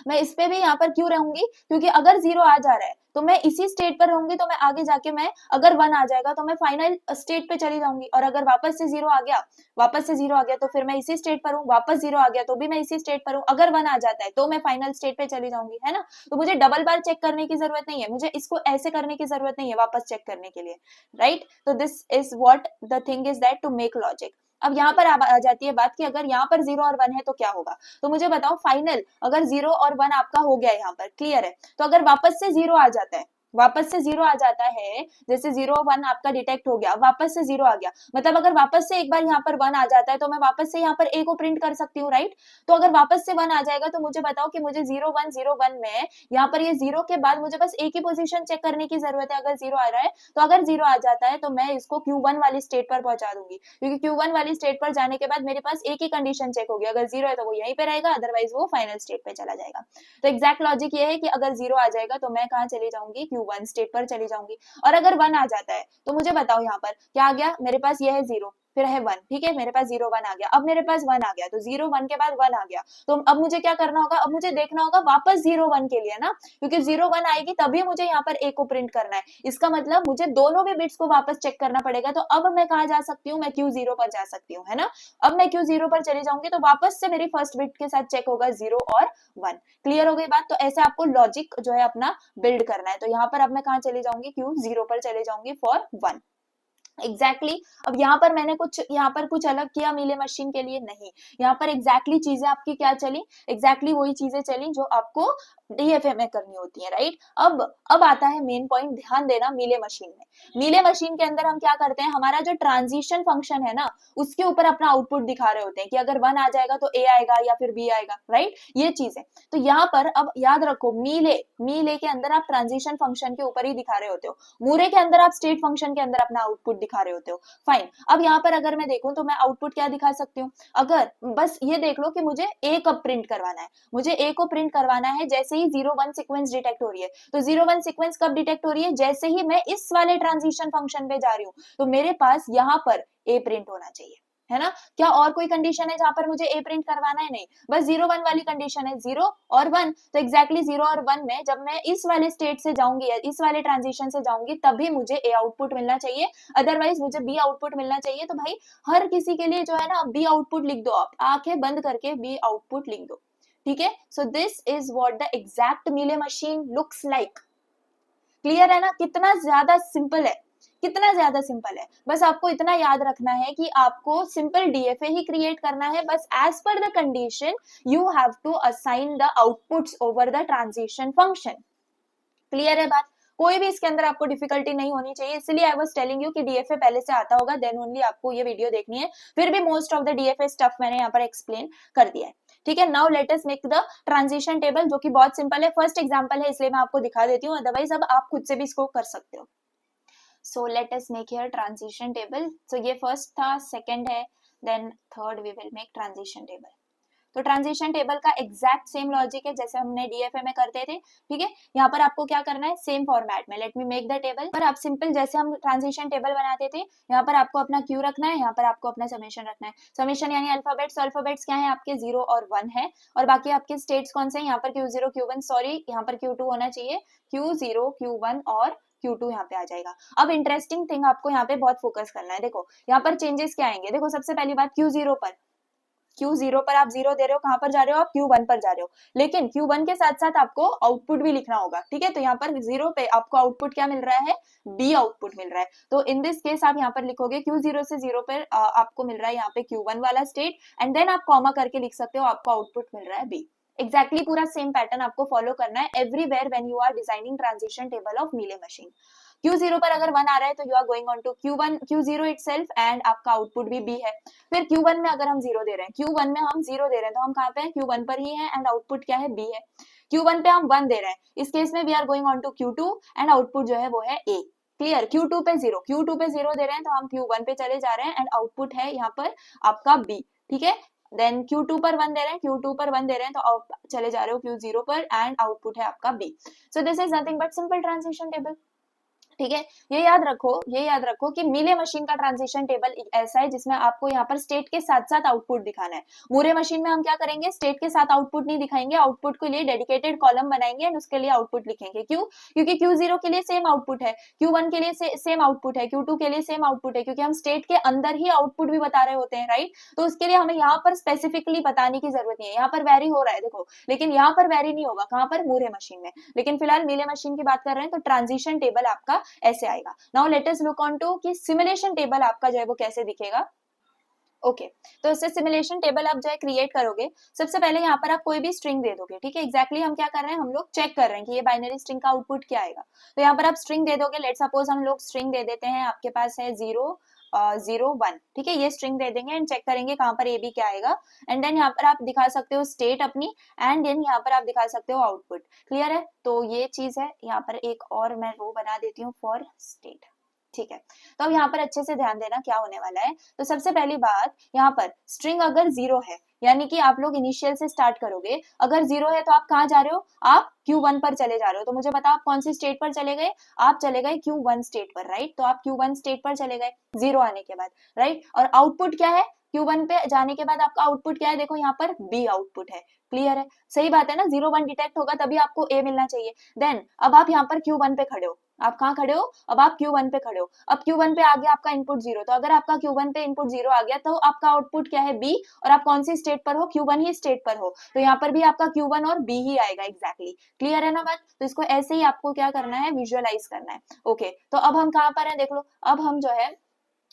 मैं इस पे भी यहाँ पर क्यों रहूंगी, क्योंकि अगर 0 आ जा रहा है तो मैं इसी स्टेट पर रहूंगी, तो मैं आगे जाके मैं अगर 1 आ जाएगा तो मैं फाइनल स्टेट पे चली जाऊंगी, और अगर वापस से 0 आ गया, वापस से 0 आ गया तो फिर मैं इसी स्टेट पर हूँ, वापस 0 आ गया तो भी मैं इसी स्टेट पर हूँ, अगर 1 आ जाता है तो मैं फाइनल स्टेट पे चली जाऊंगी, है ना। तो मुझे डबल बार चेक करने की जरूरत नहीं है, मुझे इसको ऐसे करने की जरूरत नहीं है वापस चेक करने के लिए, राइट। तो this is what the thing is that to make logic. अब यहाँ पर आ जाती है बात कि अगर यहाँ पर 0 और 1 है तो क्या होगा। तो मुझे बताओ फाइनल, अगर 0 और 1 आपका हो गया यहाँ पर, क्लियर है, तो अगर वापस से 0 आ जाता है, वापस से 0 आ जाता है, जैसे 0 1 आपका डिटेक्ट हो गया, वापस से 0 आ गया, मतलब अगर वापस से एक बार यहाँ पर 1 आ जाता है तो मैं वापस से यहाँ पर a को प्रिंट कर सकती हूँ, राइट। तो अगर वापस से 1 आ जाएगा तो मुझे बताओ कि मुझे 0 1 0 1 में यहाँ पर ये 0 के बाद मुझे बस a की पोजीशन चेक करने की जरूरत है, अगर 0 आ रहा है, तो अगर 0 आ जाता है तो मैं इसको Q1 वाली स्टेट पर पहुंचा दूंगी, क्योंकि Q1 वाली स्टेट पर जाने के बाद मेरे पास a की कंडीशन चेक होगी, अगर 0 है तो वो यहीं पे रहेगा, अदरवाइज वो फाइनल स्टेट पे चला जाएगा। तो एग्जैक्ट लॉजिक ये है कि अगर 0 आ जाएगा तो मैं कहाँ चली जाऊंगी, Q1 स्टेट पर चली जाऊंगी, और अगर 1 आ जाता है तो मुझे बताओ यहाँ पर क्या आ गया, मेरे पास ये है 0, फिर है 1, ठीक है, मेरे पास 0 1 आ गया, अब मेरे पास 1 आ गया, तो 0 1 के बाद 1 आ गया, तो अब मुझे क्या करना होगा, अब मुझे देखना होगा वापस 0 1 के लिए ना, क्योंकि 0 1 आएगी तभी मुझे यहाँ पर a को प्रिंट करना है, इसका मतलब मुझे दोनों भी बिट्स को वापस चेक करना पड़ेगा। तो अब मैं कहाँ जा सकती हूँ, मैं Q0 पर जा सकती हूँ, है ना। अब मैं Q0 पर चली जाऊंगी तो वापस से मेरी फर्स्ट बिट के साथ चेक होगा 0 और 1। क्लियर हो गई बात। तो ऐसे आपको लॉजिक जो है अपना बिल्ड करना है। तो यहाँ पर अब मैं कहाँ चली जाऊंगी, Q0 पर चले जाऊंगी फॉर 1। एग्जैक्टली अब यहाँ पर मैंने यहाँ पर कुछ अलग किया मीले मशीन के लिए, नहीं, यहाँ पर एग्जैक्टली चीजें आपकी क्या चली, एग्जैक्टली वही चीजें चली जो आपको डीएफए में करनी होती है, राइट। अब आता है मेन पॉइंट, ध्यान देना मीले मशीन में। मीले मशीन के अंदर हम क्या करते हैं, हमारा जो ट्रांजिशन फंक्शन है ना, उसके ऊपर अपना आउटपुट दिखा रहे होते हैं कि अगर 1 आ जाएगा तो a आएगा या फिर b आएगा, राइट, ये चीज है। तो यहाँ पर अब याद रखो, मीले के अंदर आप ट्रांजिशन फंक्शन के ऊपर ही दिखा रहे होते हो, मूरे के अंदर आप स्टेट फंक्शन के अंदर अपना आउटपुट दिखा रहे होते हो, फाइन। अब यहाँ पर अगर मैं देखूं तो मैं आउटपुट क्या दिखा सकती हूँ, अगर बस ये देख लो कि मुझे a कब प्रिंट करवाना है, मुझे a को प्रिंट करवाना है जैसे ही 0 1 सीक्वेंस डिटेक्ट हो रही है। तो 0 1 सीक्वेंस कब डिटेक्ट हो रही है, जैसे ही मैं इस वाले ट्रांजिशन फंक्शन पे जा रही हूँ, तो मेरे पास यहाँ पर a प्रिंट होना चाहिए, है ना। क्या और कोई कंडीशन है जहां पर मुझे a प्रिंट करवाना है, नहीं, बस 0 1 वाली कंडीशन है, 0 और 1। तो एग्जैक्टली 0 और 1 में जब मैं इस वाले स्टेट से जाऊंगी, इस वाले ट्रांजिशन से जाऊंगी, तभी मुझे a आउटपुट मिलना चाहिए, अदरवाइज मुझे b आउटपुट मिलना चाहिए। तो भाई हर किसी के लिए जो है ना b आउटपुट लिख दो, आप आंखें बंद करके b आउटपुट लिख दो, ठीक है। So this is what the exact Mealy machine looks like. Clear है ना, कितना ज्यादा सिंपल है, कितना ज्यादा सिंपल है। बस आपको इतना याद रखना है कि आपको सिंपल डीएफए ही क्रिएट करना है, बस as per the condition you have to assign the outputs over the transition function. Clear है बात, कोई भी इसके अंदर आपको डिफिकल्टी नहीं होनी चाहिए, इसलिए आई वाज टेलिंग यू कि डीएफए पहले से आता होगा, देन ओनली आपको ये वीडियो देखनी है। फिर भी most of the DFA stuff मैंने यहाँ पर एक्सप्लेन कर दिया है, ठीक है। Now let us make the transition table, जो कि बहुत सिंपल है, फर्स्ट एग्जांपल है इसलिए मैं आपको दिखा देती हूँ, अदरवाइज अब आप खुद से भी इसको कर सकते हो। So let us make here transition table. So ये फर्स्ट था, सेकंड है, then third we will make transition table. तो ट्रांजिशन टेबल का एग्जैक्ट सेम लॉजिक है जैसे हमने डीएफए में करते थे, ठीक है। यहाँ पर आपको क्या करना है, सेम फॉर्मेट में, let me make the table, पर आप सिंपल जैसे हम ट्रांजिशन टेबल बनाते थे, यहाँ पर आपको अपना क्यू रखना है, यहाँ पर आपको अपना समेशन रखना है। समेशन यानी अल्फाबेट्स, अल्फाबेट्स क्या है आपके 0 और 1 है, और बाकी आपके स्टेट्स कौन से हैं, यहाँ पर Q0 Q1, सॉरी यहाँ पर Q2 होना चाहिए, Q0 Q1 और Q2 यहाँ पे आ जाएगा। अब इंटरेस्टिंग थिंग आपको यहाँ पे बहुत फोकस करना है, देखो यहाँ पर चेंजेस क्या आएंगे, देखो सबसे पहली बात Q0 पर आप 0 दे रहे हो, कहां पर जा रहे हो आप, Q1 पर जा रहे हो, लेकिन Q1 के साथ साथ आपको आउटपुट भी लिखना होगा, ठीक है। तो यहाँ पर 0 पे आपको आउटपुट क्या मिल रहा है, B आउटपुट मिल रहा है। तो इन दिस केस आप यहाँ पर लिखोगे Q0 से 0 पर आपको मिल रहा है यहाँ पे Q1 वाला स्टेट, एंड देन आप कॉमा करके लिख सकते हो, आपको आउटपुट मिल रहा है B। एग्जैक्टली पूरा सेम पैटर्न आपको फॉलो करना है everywhere when you are designing transition table of Mealy machine. Q0 पर अगर 1 आ रहा है तो you are going on to Q0 itself, and आपका आउटपुट भी B है। फिर Q1 में अगर हम 0 दे रहे हैं, Q1 में हम 0 दे रहे हैं, तो हम कहाँ पे हैं, Q1 पर ही है, एंड आउटपुट क्या है, B है। Q1 पे हम 1 दे रहे हैं, इस केस में we are going on to Q2, and output जो है वो है A। क्लियर, Q2 पे 0 दे रहे हैं तो हम Q1 पे चले जा रहे हैं, एंड आउटपुट है यहाँ पर आपका B, ठीक है। देन Q2 पर 1 दे रहे हैं, Q2 पर 1 दे रहे हैं, तो आप चले जा रहे हो Q0 पर, एंड आउटपुट है आपका B। So this is nothing but simple transition table. ठीक है। ये याद रखो कि मीले मशीन का ट्रांजिशन टेबल ऐसा है जिसमें आपको यहाँ पर स्टेट के साथ साथ आउटपुट दिखाना है। मूरे मशीन में हम क्या करेंगे, स्टेट के साथ आउटपुट नहीं दिखाएंगे, आउटपुट के लिए डेडिकेटेड कॉलम बनाएंगे एंड उसके लिए आउटपुट लिखेंगे। क्यों? क्योंकि Q0 के लिए सेम आउटपुट है, Q1 के लिए सेम आउटपुट है, Q2 के लिए सेम आउटपुट है, क्योंकि हम स्टेट के अंदर ही आउटपुट भी बता रहे होते हैं, राइट। तो उसके लिए हमें यहाँ पर स्पेसिफिकली बताने की जरूरत नहीं है। यहाँ पर वेरी हो रहा है देखो, लेकिन यहाँ पर वेरी नहीं होगा, कहाँ पर, मूरे मशीन में। लेकिन फिलहाल मीले मशीन की बात कर रहे हैं, तो ट्रांजिशन टेबल आपका ऐसे आएगा। Now let us look on to कि सिमुलेशन टेबल आपका जो है वो कैसे दिखेगा। ओके तो इससे सिमुलेशन टेबल आप जो है क्रिएट करोगे, सबसे पहले यहाँ पर आप कोई भी स्ट्रिंग दे दोगे, ठीक है। एग्जैक्टली हम क्या कर रहे हैं, हम लोग चेक कर रहे हैं कि ये बाइनरी स्ट्रिंग का आउटपुट क्या आएगा। तो यहाँ पर आप स्ट्रिंग दे दोगे, लेट सपोज हम लोग स्ट्रिंग दे देते हैं, आपके पास है 0 0 1, ठीक है। ये स्ट्रिंग दे देंगे एंड चेक करेंगे कहाँ पर ए बी क्या आएगा। एंड देन यहाँ पर आप दिखा सकते हो स्टेट अपनी, एंड देन यहाँ पर आप दिखा सकते हो आउटपुट। क्लियर है? तो ये चीज है। यहाँ पर एक और मैं रो बना देती हूँ फॉर स्टेट, ठीक है। तो अब यहाँ पर अच्छे से ध्यान देना क्या होने वाला है। तो सबसे पहली बात, यहाँ पर स्ट्रिंग अगर 0 है, यानी कि आप लोग इनिशियल से स्टार्ट करोगे, अगर 0 है तो आप कहाँ जा रहे हो, आप Q1 पर चले जा रहे हो। तो मुझे बताओ आप कौन सी स्टेट पर चले गए, आप चले गए Q1 स्टेट पर, राइट। तो आप Q1 स्टेट पर चले गए 0 आने के बाद, राइट। और आउटपुट क्या है, Q1 पे जाने के बाद आपका आउटपुट क्या है, देखो यहाँ पर B आउटपुट है। क्लियर है? सही बात है ना, 0 1 डिटेक्ट होगा तभी आपको A मिलना चाहिए। देन अब आप यहाँ पर Q1 पे खड़े हो, आप कहाँ खड़े हो, अब आप Q1 पे खड़े हो। अब Q1 पे आ गया आपका इनपुट 0, तो अगर आपका Q1 पे इनपुट 0 आ गया तो आपका आउटपुट क्या है, B। और आप कौन सी स्टेट पर हो, Q1 ही स्टेट पर हो, तो यहाँ पर भी आपका Q1 और B ही आएगा। एग्जैक्टली क्लियर है ना बात। तो इसको ऐसे ही आपको क्या करना है, विजुअलाइज करना है। ओके तो अब हम कहाँ पर है, देख लो। अब हम जो है,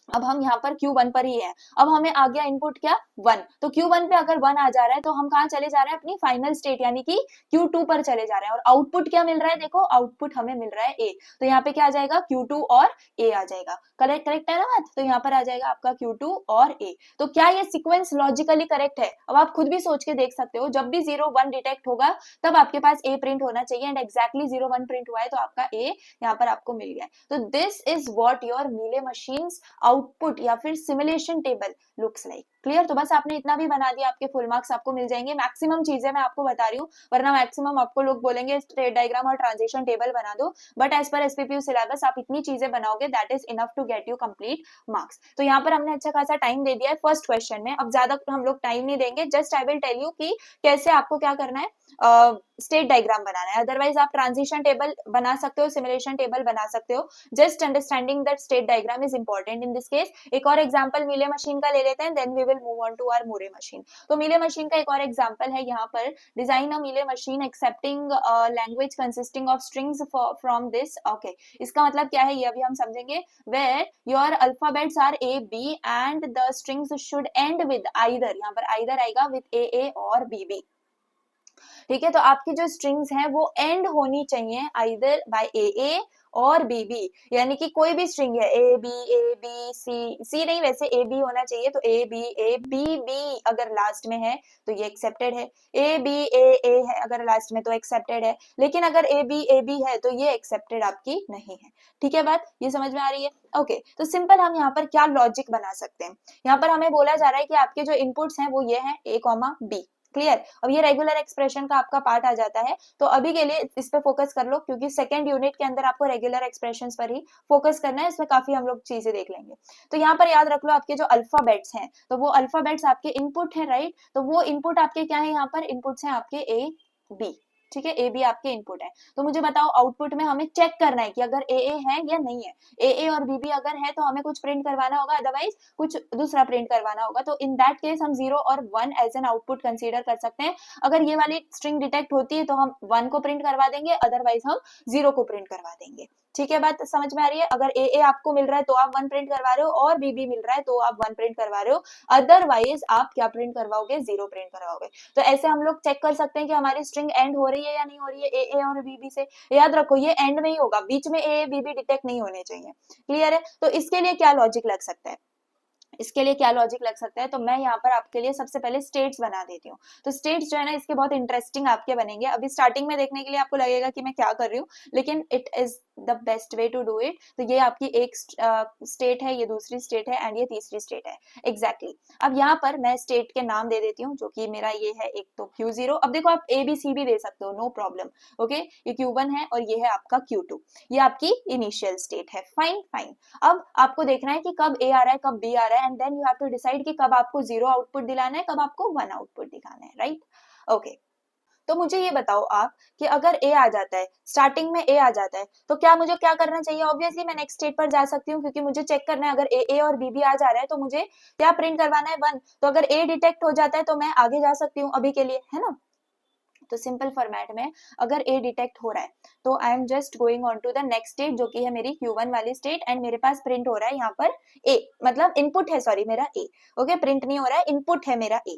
अब हम यहाँ पर Q1 पर ही है। अब हमें आ गया इनपुट क्या, 1। तो Q1 पे अगर 1 आ जा रहा है तो हम कहाँ चले जा रहे हैं, अपनी फाइनल स्टेट यानी कि Q2 पर चले जा रहे हैं। और आउटपुट क्या मिल रहा है, देखो आउटपुट हमें मिल रहा है A। तो यहाँ पे क्या आ जाएगा, Q2 और A आ जाएगा। करेक्ट करेक्ट है ना बात। तो यहाँ पर आ जाएगा आपका Q2 और A। तो क्या ये सीक्वेंस लॉजिकली करेक्ट है? अब आप खुद भी सोच के देख सकते हो, जब भी 0 1 डिटेक्ट होगा तब आपके पास A प्रिंट होना चाहिए, एंड एक्जैक्टली 0 1 प्रिंट हुआ है तो आपका A यहाँ पर आपको मिल गया है। तो दिस इज व्हाट योर मीले मशीन्स आउटपुट या फिर simulation table looks like. Clear? तो बस आपने इतना भी बना दिया, आपके फुल मार्क्स आपको मिल जाएंगे। मैक्सिमम चीजें मैं आपको बता रही हूँ, वरना मैक्सिमम आपको लोग बोलेंगे स्टेट डायग्राम और ट्रांजिशन टेबल बना दो, but as per SPPU syllabus आप इतनी चीजें बनाओगे, that is enough to get you complete marks. तो यहाँ पर हमने अच्छा खासा टाइम दे दिया है फर्स्ट क्वेश्चन में। अब ज्यादा हम लोग टाइम नहीं देंगे, just I will tell you कि कैसे आपको क्या करना है, स्टेट डायग्राम बनाना है। अदरवाइज आप ट्रांजिशन टेबल बना सकते हो, सिमुलेशन टेबल बना सकते हो। Just understanding that state diagram is important in this case. एक और एग्जांपल मीले मशीन का ले लेते हैं, then we will move on to our Moore machine. तो मीले मशीन का एक और एग्जांपल है यहाँ पर, design a Mealy machine accepting language consisting of strings from this. Okay इसका मतलब क्या है ये अभी हम समझेंगे। Where your alphabets are A B and the strings should end with either, यहाँ पर आइदर आएगा विद A और B। ठीक है, तो आपकी जो स्ट्रिंग्स हैं वो एंड होनी चाहिए आइदर बाय ए और बी, यानी कि कोई भी स्ट्रिंग है ए बी सी नहीं, वैसे ए बी होना चाहिए। तो ए बी अगर लास्ट में है तो ये एक्सेप्टेड है, ए है अगर लास्ट में तो एक्सेप्टेड है, लेकिन अगर ए बी है तो ये एक्सेप्टेड आपकी नहीं है। ठीक है, बात ये समझ में आ रही है? ओके तो सिंपल हम यहाँ पर क्या लॉजिक बना सकते हैं, यहाँ पर हमें बोला जा रहा है कि आपके जो इनपुट्स हैं वो ये हैं A, B। क्लियर? अब ये रेगुलर एक्सप्रेशन का आपका पार्ट आ जाता है, तो अभी के लिए इस पे फोकस कर लो, क्योंकि सेकंड यूनिट के अंदर आपको रेगुलर एक्सप्रेशंस पर ही फोकस करना है। इसमें काफी हम लोग चीजें देख लेंगे। तो यहाँ पर याद रख लो, आपके जो अल्फाबेट्स हैं तो वो अल्फाबेट्स आपके इनपुट है, राइट। तो वो इनपुट आपके क्या है, यहाँ पर इनपुट्स हैं आपके A B। ठीक है, ए बी आपके इनपुट है। तो मुझे बताओ आउटपुट में हमें चेक करना है कि अगर ए है या नहीं है। ए और बी अगर है तो हमें कुछ प्रिंट करवाना होगा, अदरवाइज कुछ दूसरा प्रिंट करवाना होगा। तो इन दैट केस हम 0 और 1 एज एन आउटपुट कंसीडर कर सकते हैं। अगर ये वाली स्ट्रिंग डिटेक्ट होती है तो हम 1 को प्रिंट करवा देंगे, अदरवाइज हम 0 को प्रिंट करवा देंगे। ठीक है, बात समझ में आ रही है? अगर ए आपको मिल रहा है तो आप 1 प्रिंट करवा रहे हो, और बी मिल रहा है तो आप 1 प्रिंट करवा रहे हो, अदरवाइज आप क्या प्रिंट करवाओगे, 0 प्रिंट करवाओगे। तो ऐसे हम लोग चेक कर सकते हैं कि हमारी स्ट्रिंग एंड हो रही है या नहीं हो रही है ए और बी से। याद रखो ये एंड में ही होगा, बीच में ए बी डिटेक्ट नहीं होने चाहिए। क्लियर है? तो इसके लिए क्या लॉजिक लग सकता है, इसके लिए क्या लॉजिक लग सकता है, तो मैं यहाँ पर आपके लिए सबसे पहले स्टेट्स बना देती हूँ। तो स्टेट्स जो है ना इसके बहुत इंटरेस्टिंग आपके बनेंगे। अभी स्टार्टिंग में देखने के लिए आपको लगेगा कि मैं क्या कर रही हूँ, लेकिन it is the best way to do it. तो ये आपकी एक स्टेट है, ये दूसरी स्टेट है एंड ये तीसरी स्टेट है एग्जैक्टली। अब यहाँ पर मैं स्टेट के नाम दे देती हूँ, जो कि मेरा ये है एक तो Q0। अब देखो आप A B C भी दे सकते हो, नो प्रॉब्लम। ओके, ये Q1 है और ये है आपका Q2, ये आपकी इनिशियल स्टेट है। Fine fine. अब आपको देखना है कि कब A आ रहा है कब B आ रहा है, and then you have to decide कि कब आपको 0 आउटपुट दिलाना है, कब आपको 1 आउटपुट दिखाना है, राइट। ओके, तो मुझे ये बताओ आप कि अगर A आ जाता है, स्टार्टिंग में A आ जाता है, तो क्या मुझे क्या करना चाहिए। ऑब्वियसली मैं नेक्स्ट स्टेट पर जा सकती हूँ, क्योंकि मुझे चेक करना है अगर A और B भी आ जा रहा है तो मुझे क्या प्रिंट करवाना है, 1। तो अगर A डिटेक्ट हो जाता है तो मैं आगे जा सकती हूँ अभी के लिए, है ना। तो सिंपल फॉर्मेट में अगर A डिटेक्ट हो रहा है तो I am just going on to the next state, जो कि है मेरी Q1 वाली स्टेट, एंड मेरे पास प्रिंट हो रहा है यहाँ पर A, मतलब इनपुट है, सॉरी मेरा A। ओके, प्रिंट नहीं हो रहा है, इनपुट है मेरा A।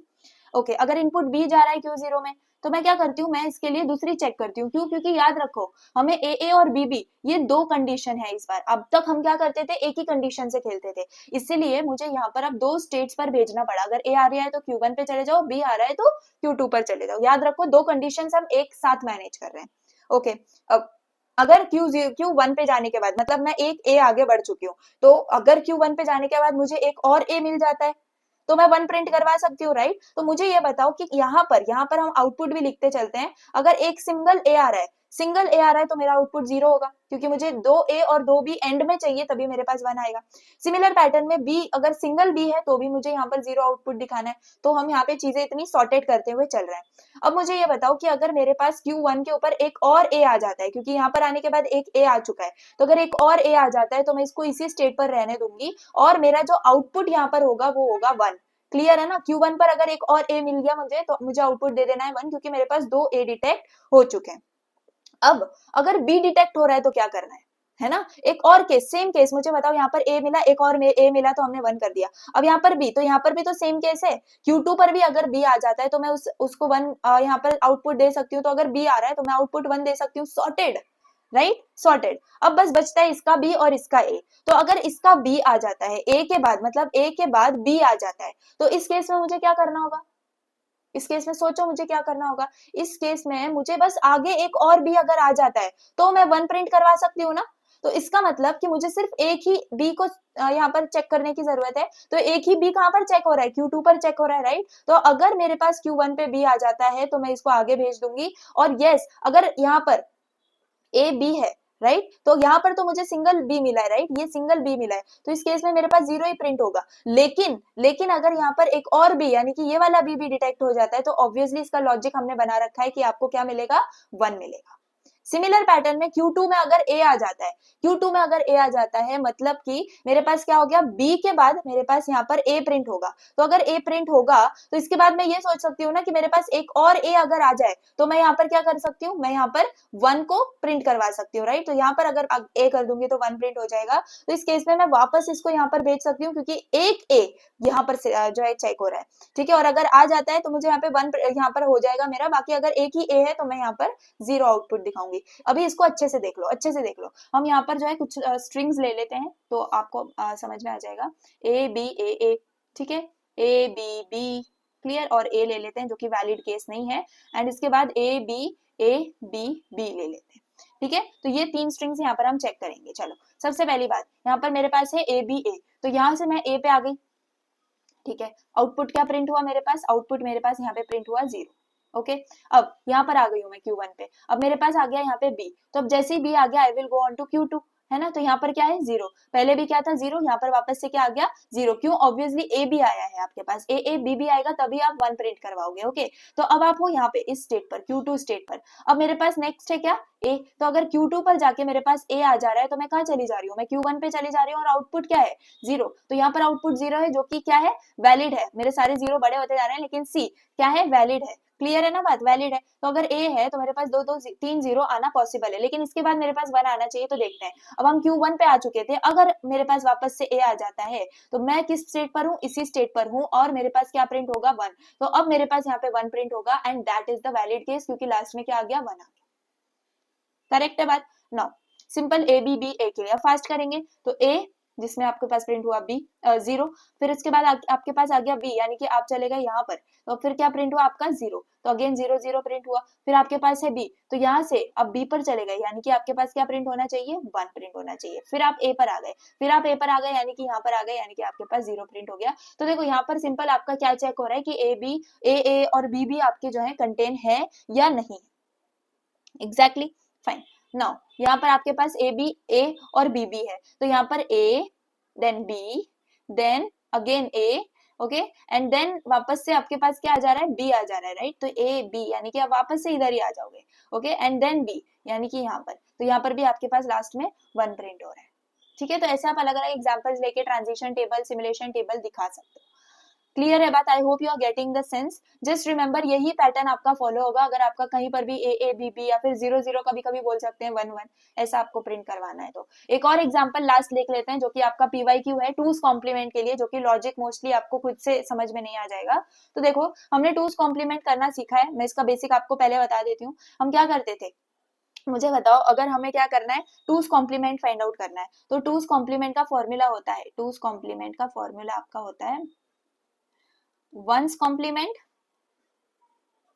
ओके, अगर इनपुट B जा रहा है Q0 में, तो मैं क्या करती हूँ, मैं इसके लिए दूसरी चेक करती हूँ। क्यों, क्योंकि याद रखो हमें AA और BB ये दो कंडीशन है इस बार। अब तक हम क्या करते थे, एक ही कंडीशन से खेलते थे, इसीलिए मुझे यहाँ पर अब दो स्टेट्स पर भेजना पड़ा। अगर A आ रहा है तो Q1 पे चले जाओ, B आ रहा है तो Q2 पर चले जाओ। याद रखो दो कंडीशन हम एक साथ मैनेज कर रहे हैं। ओके, अब अगर Q1 पे जाने के बाद, मतलब मैं एक A आगे बढ़ चुकी हूँ, तो अगर Q1 पे जाने के बाद मुझे एक और A मिल जाता है तो मैं 1 प्रिंट करवा सकती हूँ, राइट। तो मुझे ये बताओ कि यहाँ पर हम आउटपुट भी लिखते चलते हैं। अगर एक सिंगल A आ रहा है, सिंगल A आ रहा है तो मेरा आउटपुट 0 होगा, क्योंकि मुझे 2A और 2B एंड में चाहिए, तभी मेरे पास 1 आएगा। सिमिलर पैटर्न में B, अगर सिंगल B है तो भी मुझे यहाँ पर 0 आउटपुट दिखाना है। तो हम यहाँ पे चीजें इतनी सॉर्टेड करते हुए चल रहे हैं। अब मुझे ये बताओ कि अगर मेरे पास Q1 के ऊपर एक और A आ जाता है, क्योंकि यहाँ पर आने के बाद एक A आ चुका है, तो अगर एक और A आ जाता है तो मैं इसको इसी स्टेट पर रहने दूंगी, और मेरा जो आउटपुट यहाँ पर होगा वो होगा 1। क्लियर है ना। Q1 पर अगर एक और A मिल गया मुझे, तो मुझे आउटपुट दे देना है 1, क्योंकि मेरे पास 2 A डिटेक्ट हो चुके हैं। अब अगर B डिटेक्ट हो रहा है तो क्या करना है ना। एक और केस, सेम केस, मुझे बताओ यहाँ पर A मिला, एक और A मिला, तो हमने 1 कर दिया। अब यहाँ पर B, तो यहाँ पर भी तो सेम केस है। Q2 पर भी अगर B आ जाता है तो मैं उसको 1 यहाँ पर आउटपुट दे सकती हूँ। तो अगर B आ रहा है तो मैं आउटपुट 1 दे सकती हूँ। Sorted, right, sorted. अब बस बचता है इसका B और इसका A। तो अगर इसका B आ जाता है A के बाद, मतलब A के बाद B आ जाता है, तो इस केस में मुझे क्या करना होगा। इस केस में सोचो मुझे क्या करना होगा। इस केस में मुझे बस आगे एक और B अगर आ जाता है तो मैं 1 प्रिंट करवा सकती हूँ ना। तो इसका मतलब कि मुझे सिर्फ एक ही B को यहाँ पर चेक करने की जरूरत है। तो एक ही B कहाँ पर चेक हो रहा है, Q2 पर चेक हो रहा है, राइट। तो अगर मेरे पास Q1 पे B आ जाता है तो मैं इसको आगे भेज दूंगी। और यस, अगर यहाँ पर A B है, राइट, तो यहाँ पर तो मुझे सिंगल B मिला है, राइट, ये सिंगल B मिला है, तो इस केस में मेरे पास 0 ही प्रिंट होगा। लेकिन अगर यहाँ पर एक और B, यानी कि ये वाला B भी डिटेक्ट हो जाता है, तो ऑब्वियसली इसका लॉजिक हमने बना रखा है कि आपको क्या मिलेगा, 1 मिलेगा। सिमिलर पैटर्न में Q2 में अगर A आ जाता है, Q2 में अगर A आ जाता है, मतलब कि मेरे पास क्या हो गया, B के बाद मेरे पास यहाँ पर A प्रिंट होगा। तो अगर A प्रिंट होगा तो इसके बाद मैं ये सोच सकती हूँ ना कि मेरे पास एक और A अगर आ जाए तो मैं यहाँ पर क्या कर सकती हूँ, मैं यहाँ पर 1 को प्रिंट करवा सकती हूँ, राइट। तो यहाँ पर अगर A कर दूंगी तो 1 प्रिंट हो जाएगा। तो इस केस में मैं वापस इसको यहाँ पर भेज सकती हूँ, क्योंकि एक A यहाँ पर जो है चेक हो रहा है, ठीक है। और अगर आ जाता है तो मुझे यहाँ पे 1 यहाँ पर हो जाएगा मेरा। बाकी अगर एक ही A है तो मैं यहाँ पर 0 आउटपुट दिखाऊंगी। अभी इसको अच्छे से देख लो, अच्छे से देख लो। हम यहाँ पर जो है कुछ स्ट्रिंग्स ले लेते हैं तो आपको समझ में आ जाएगा। A B A A, ठीक है, A B B, क्लियर। और A ले लेते हैं जो कि वैलिड केस नहीं है, एंड इसके बाद A B A B B ले लेते हैं, ठीक है। तो ये 3 स्ट्रिंग्स यहाँ पर हम चेक करेंगे। चलो, सबसे पहली बात यहाँ पर मेरे पास है A B A, तो यहाँ से मैं A पे आ गई, ठीक है। आउटपुट क्या प्रिंट हुआ मेरे पास, आउटपुट मेरे पास यहाँ पे प्रिंट हुआ 0। ओके, अब यहाँ पर आ गई हूँ मैं Q1 पे। अब मेरे पास आ गया यहाँ पे B, तो अब जैसे ही B आ गया I will go on to Q2, है ना। तो यहाँ पर क्या है, 0। पहले भी क्या था, 0, यहाँ पर वापस से क्या आ गया, 0। क्यों, ऑब्वियसली A भी आया है आपके पास, A B भी आएगा तभी आप 1 प्रिंट करवाओगे। ओके, तो अब आप हो यहाँ पे इस स्टेट पर, Q2 स्टेट पर। अब मेरे पास नेक्स्ट है क्या, A। तो अगर Q2 पर जाके मेरे पास A आ जा रहा है तो मैं कहाँ चली जा रही हूँ, मैं Q1 पे चली जा रही हूँ, और आउटपुट क्या है, 0। तो यहाँ पर आउटपुट 0 है, जो कि क्या है, वैलिड है। मेरे सारे 0 बड़े होते जा रहे हैं, लेकिन C क्या है, वैलिड है। क्लियर है ना बात, वैलिड है। तो अगर A है तो मेरे पास 3 0 आना पॉसिबल है, लेकिन इसके बाद मेरे पास 1 आना चाहिए। तो देखते हैं, अब हम Q1 पे आ चुके थे, अगर मेरे पास वापस से A आ जाता है तो मैं किस स्टेट पर हूँ, इसी स्टेट पर हूँ, और मेरे पास क्या प्रिंट होगा, 1। तो अब मेरे पास यहाँ पे 1 प्रिंट होगा, and that is the valid case, क्योंकि लास्ट में क्या आ गया, 1 आ गया। करेक्ट है बात। Now simple A B B A के लिए फास्ट करेंगे। तो A जिसमें आपके पास प्रिंट हुआ बी 0। फिर उसके बाद आपके पास आ गया बी, यानी कि आप चले गए यहाँ पर, तो फिर क्या प्रिंट हुआ आपका 0, तो अगेन 0 0 प्रिंट हुआ। फिर आपके पास है बी, तो यहाँ से अब बी पर चले गए, यानी कि आपके पास क्या प्रिंट होना चाहिए, 1 प्रिंट होना चाहिए। फिर आप ए पर आ गए, फिर आप ए पर आ गए, यानी कि यहाँ पर आ गए, यानी कि आपके पास 0 प्रिंट हो गया। तो देखो यहाँ पर सिंपल आपका क्या चेक हो रहा है कि ए और बी भी आपके जो है कंटेन है या नहीं। Exactly, fine. नाउ यहाँ पर आपके पास ए और बी भी है, तो यहाँ पर A, then B, then again A, okay, and then वापस से आपके पास क्या आ जा रहा है, बी आ जा रहा है, राइट। तो ए बी, यानी कि आप वापस से इधर ही आ जाओगे, ओके, एंड देन बी, यानी कि यहाँ पर, तो यहाँ पर भी आपके पास लास्ट में 1 प्रिंट हो रहा है। ठीक है, तो ऐसे आप अलग अलग एग्जांपल्स लेके ट्रांजिशन टेबल, सिमुलेशन टेबल दिखा सकते हो। क्लियर है बात? I hope you are getting the sense. Just remember यही पैटर्न आपका फॉलो होगा अगर आपका कहीं पर भी ए बी बी या फिर 0 0, कभी कभी बोल सकते हैं 1 1, ऐसा आपको प्रिंट करवाना है। तो एक और एग्जांपल लास्ट लिख लेते हैं, जो कि आपका पीवाईक्यू है टूज कॉम्प्लीमेंट के लिए, जो कि लॉजिक मोस्टली आपको खुद से समझ में नहीं आ जाएगा। तो देखो हमने टूज कॉम्प्लीमेंट करना सीखा है, मैं इसका बेसिक आपको पहले बता देती हूँ। हम क्या करते थे, मुझे बताओ, अगर हमें क्या करना है, टूज कॉम्प्लीमेंट फाइंड आउट करना है, तो टूज कॉम्प्लीमेंट का फॉर्मूला होता है, टूज कॉम्प्लीमेंट का फॉर्मूला आपका होता है वंस कॉम्प्लीमेंट,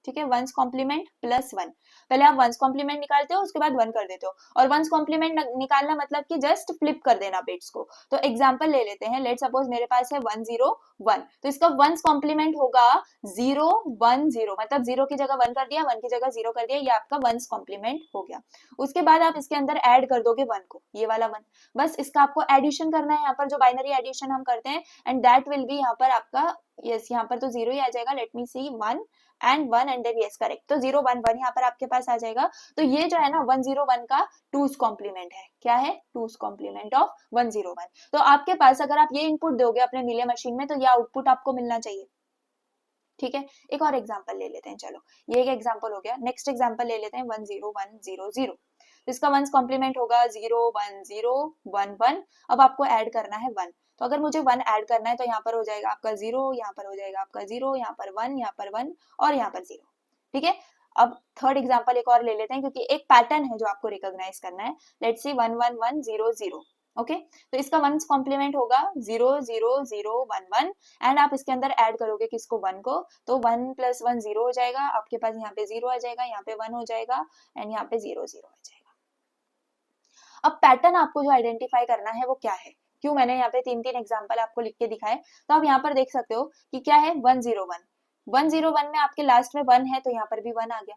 ठीक है, वंस कॉम्प्लीमेंट प्लस 1। पहले आप वंस कॉम्प्लीमेंट निकालते हो, उसके बाद 1 कर देते हो, और वंस कॉम्प्लीमेंट निकालना मतलब कि जस्ट फ्लिप कर देना बिट्स को। तो एग्जांपल ले लेते हैं, लेट सपोज मेरे पास है 1 0 1, तो इसका वंस कॉम्प्लीमेंट होगा 0 1 0, मतलब 0 की जगह 1 कर दिया, 1 की जगह 0 कर दिया, ये आपका वंस कॉम्प्लीमेंट हो गया। उसके बाद आप इसके अंदर ऐड कर दोगे 1 को, ये वाला 1, बस इसका आपको एडिशन करना है, यहाँ पर जो बाइनरी एडिशन हम करते हैं, एंड दैट विल बी यहाँ पर आपका, यस यहाँ पर तो 0 ही आ जाएगा, let me see 1 and 1 and then yes correct, तो 0 1 1 यहाँ पर आपके पास आ जाएगा। तो ये जो है ना 101 का टूज कॉम्प्लीमेंट है, क्या है, टूज कॉम्प्लीमेंट ऑफ 101। तो आपके पास अगर आप ये इनपुट दोगे अपने नीले मशीन में, तो ये आउटपुट आपको मिलना चाहिए। ठीक है, एक और एग्जांपल ले लेते हैं, चलो ये एक एग्जांपल हो गया, नेक्स्ट एग्जांपल ले लेते हैं 1 0 1 0 0, तो इसका वंस कॉम्प्लीमेंट होगा 0 1 0 1 1। अब आपको ऐड करना है 1, तो अगर मुझे 1 ऐड करना है, तो यहाँ पर हो जाएगा आपका 0, यहाँ पर हो जाएगा आपका 0, यहाँ पर 1, यहाँ पर 1 और यहाँ पर 0। ठीक है, अब थर्ड एग्जांपल एक और ले लेते हैं, क्योंकि एक पैटर्न है जो आपको रिकॉग्नाइज करना है। लेट्स सी 1 1 1 0 0, ओके, तो इसका वंस कॉम्प्लीमेंट होगा 0 0 0 1 1, एंड आप इसके अंदर ऐड करोगे किसको, 1 को, तो 1 प्लस 1 0 हो जाएगा, आपके पास यहाँ पे 0 आ जाएगा, यहाँ पे 1 हो जाएगा, एंड यहाँ पे 0 0 आ जाएगा। अब पैटर्न आपको जो आइडेंटिफाई करना है वो क्या है, क्यों मैंने यहाँ पे 3 एग्जांपल आपको लिख के दिखाए, तो आप यहाँ पर देख सकते हो कि क्या है 101 101 में आपके लास्ट में 1 है, तो यहाँ पर भी 1 आ गया,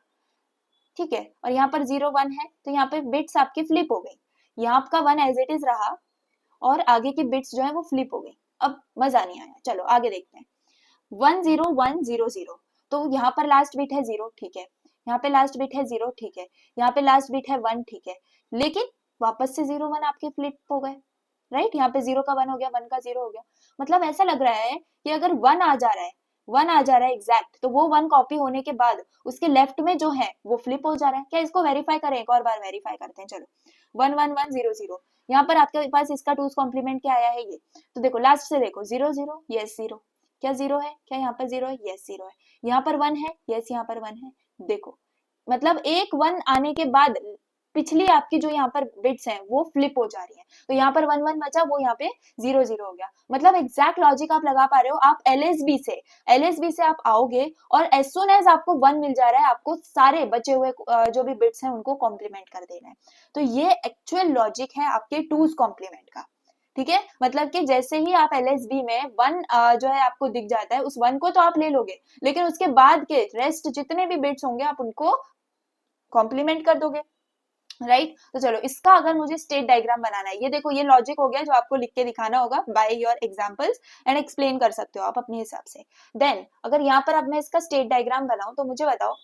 ठीक है, और यहाँ पर 0 1 है, तो यहाँ पे बिट्स आपकी फ्लिप हो गई, यहाँ आपका 1 एज इट इज रहा और आगे की बिट्स जो है वो फ्लिप हो गई। अब मजा नहीं आया, चलो आगे देखते हैं। 1 0 1 0 0, तो यहाँ पर लास्ट बिट है 0, ठीक है, यहाँ पे लास्ट बिट है 0, ठीक है, यहाँ पे लास्ट बिट है 1, ठीक है, लेकिन वापस से 0 1 आपके फ्लिप हो गए, राइट, यहाँ पे 0 का 1 हो गया, 1 का 0 हो गया। मतलब ऐसा लग रहा है कि अगर 1 आ जा रहा है, 1 आ जा रहा है एग्जैक्ट, तो वो 1 कॉपी होने के बाद उसके लेफ्ट में जो है वो फ्लिप हो जा रहा है। क्या इसको वेरीफाई करें, एक और बार वेरीफाई करते हैं, चलो 1 1 1 0 0, यहाँ पर आपके पास इसका टूज कॉम्प्लीमेंट क्या आया है ये, तो देखो लास्ट से देखो 0 0 यस 0, क्या 0 है, क्या यहाँ पर 0 है, यस 0 है, यहाँ पर 1 है, यस यहाँ पर 1 है, देखो मतलब एक 1 आने के बाद पिछली आपकी जो यहाँ पर बिट्स हैं वो फ्लिप हो जा रही है, तो यहाँ पर 1 1 बचा, वो यहाँ पे 0 0 हो गया। मतलब एग्जैक्ट लॉजिक आप लगा पा रहे हो, आप एलएसबी से आप आओगे और एज सुन एज आपको 1 मिल जा रहा है, आपको सारे बचे हुए जो भी बिट्स हैं उनको कॉम्प्लीमेंट कर देना है। तो ये एक्चुअल लॉजिक है आपके टूज कॉम्प्लीमेंट का। ठीक है, मतलब कि जैसे ही आप एलएसबी में 1 जो है आपको दिख जाता है, उस 1 को तो आप ले लोगे, लेकिन उसके बाद के रेस्ट जितने भी बिट्स होंगे आप उनको कॉम्प्लीमेंट कर दोगे, राइट। तो चलो इसका अगर मुझे स्टेट डायग्राम बनाना है, ये देखो ये लॉजिक हो गया जो आपको लिख के दिखाना होगा by your examples, and explain कर सकते हो आप अपने हिसाब से। देन अगर यहाँ पर अब मैं इसका स्टेट डायग्राम बनाऊं, तो मुझे बताओ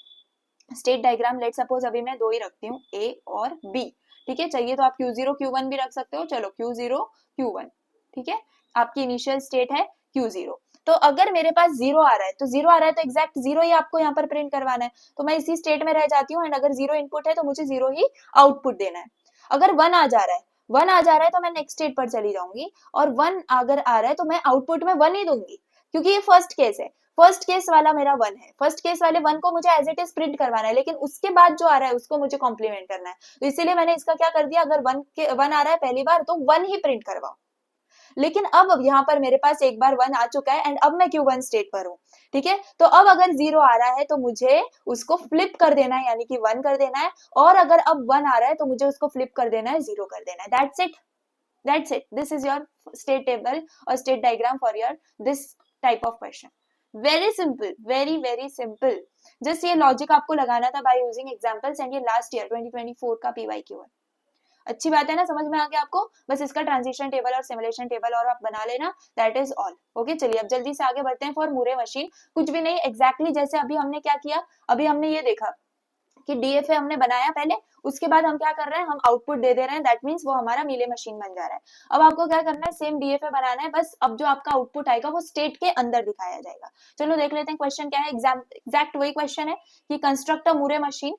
स्टेट डायग्राम, लेट सपोज अभी मैं 2 ही रखती हूँ, ए और बी, ठीक है, चाहिए तो आप Q0 Q1 भी रख सकते हो, चलो Q0 Q1, ठीक है, आपकी इनिशियल स्टेट है Q0। तो अगर मेरे पास 0 आ रहा है, तो 0 आ रहा है तो एग्जैक्ट 0 ही आपको यहाँ पर प्रिंट करवाना है, तो मैं इसी स्टेट में रह जाती हूँ, एंड अगर 0 इनपुट है तो मुझे 0 ही आउटपुट देना है। अगर 1 आ जा रहा है, 1 आ जा रहा है तो मैं नेक्स्ट स्टेट पर चली जाऊंगी, और 1 अगर आ रहा है तो मैं आउटपुट में 1 ही दूंगी, क्योंकि ये फर्स्ट केस है, फर्स्ट केस वाला मेरा 1 है, फर्स्ट केस वाले 1 को मुझे एज इट इज प्रिंट करवाना है, लेकिन उसके बाद जो आ रहा है उसको मुझे कॉम्प्लीमेंट करना है, तो इसीलिए मैंने इसका क्या कर दिया, अगर 1 आ रहा है पहली बार तो 1 ही प्रिंट करवाओ, लेकिन अब यहाँ पर मेरे पास एक बार 1 आ चुका है एंड अब मैं Q1 स्टेट पर हूँ, ठीक है। तो अब अगर 0 आ रहा है तो मुझे उसको फ्लिप कर देना है, यानी कि 1 कर देना है, और अगर अब 1 आ रहा है तो मुझे उसको फ्लिप कर देना है, 0 कर देना है। That's it, this is your state table और state diagram for your this type of question. Very simple, very very simple. Just ये लॉजिक आपको लगाना था बाय यूजिंग एग्जांपल्स एंड ये लास्ट ईयर 2024 का PYQ है। अच्छी बात है ना, समझ में आ गया आपको? बस इसका ट्रांजिशन टेबल और सिमुलेशन टेबल और आप बना लेना, दैट इज ऑल। ओके, चलिए अब जल्दी से आगे बढ़ते हैं फॉर मूरे मशीन। कुछ भी नहीं, एग्जैक्टली जैसे अभी हमने क्या किया, अभी हमने ये देखा कि DFA हमने बनाया पहले, उसके बाद हम क्या कर रहे हैं, हम आउटपुट दे दे रहे हैं, दैट मीन्स वो हमारा मीले मशीन बन जा रहा है। अब आपको क्या करना है, सेम DFA बनाना है, बस अब जो आपका आउटपुट आएगा वो स्टेट के अंदर दिखाया जाएगा। चलो देख लेते हैं क्वेश्चन क्या है। एग्जैक्ट वही क्वेश्चन है कि construct a Moore machine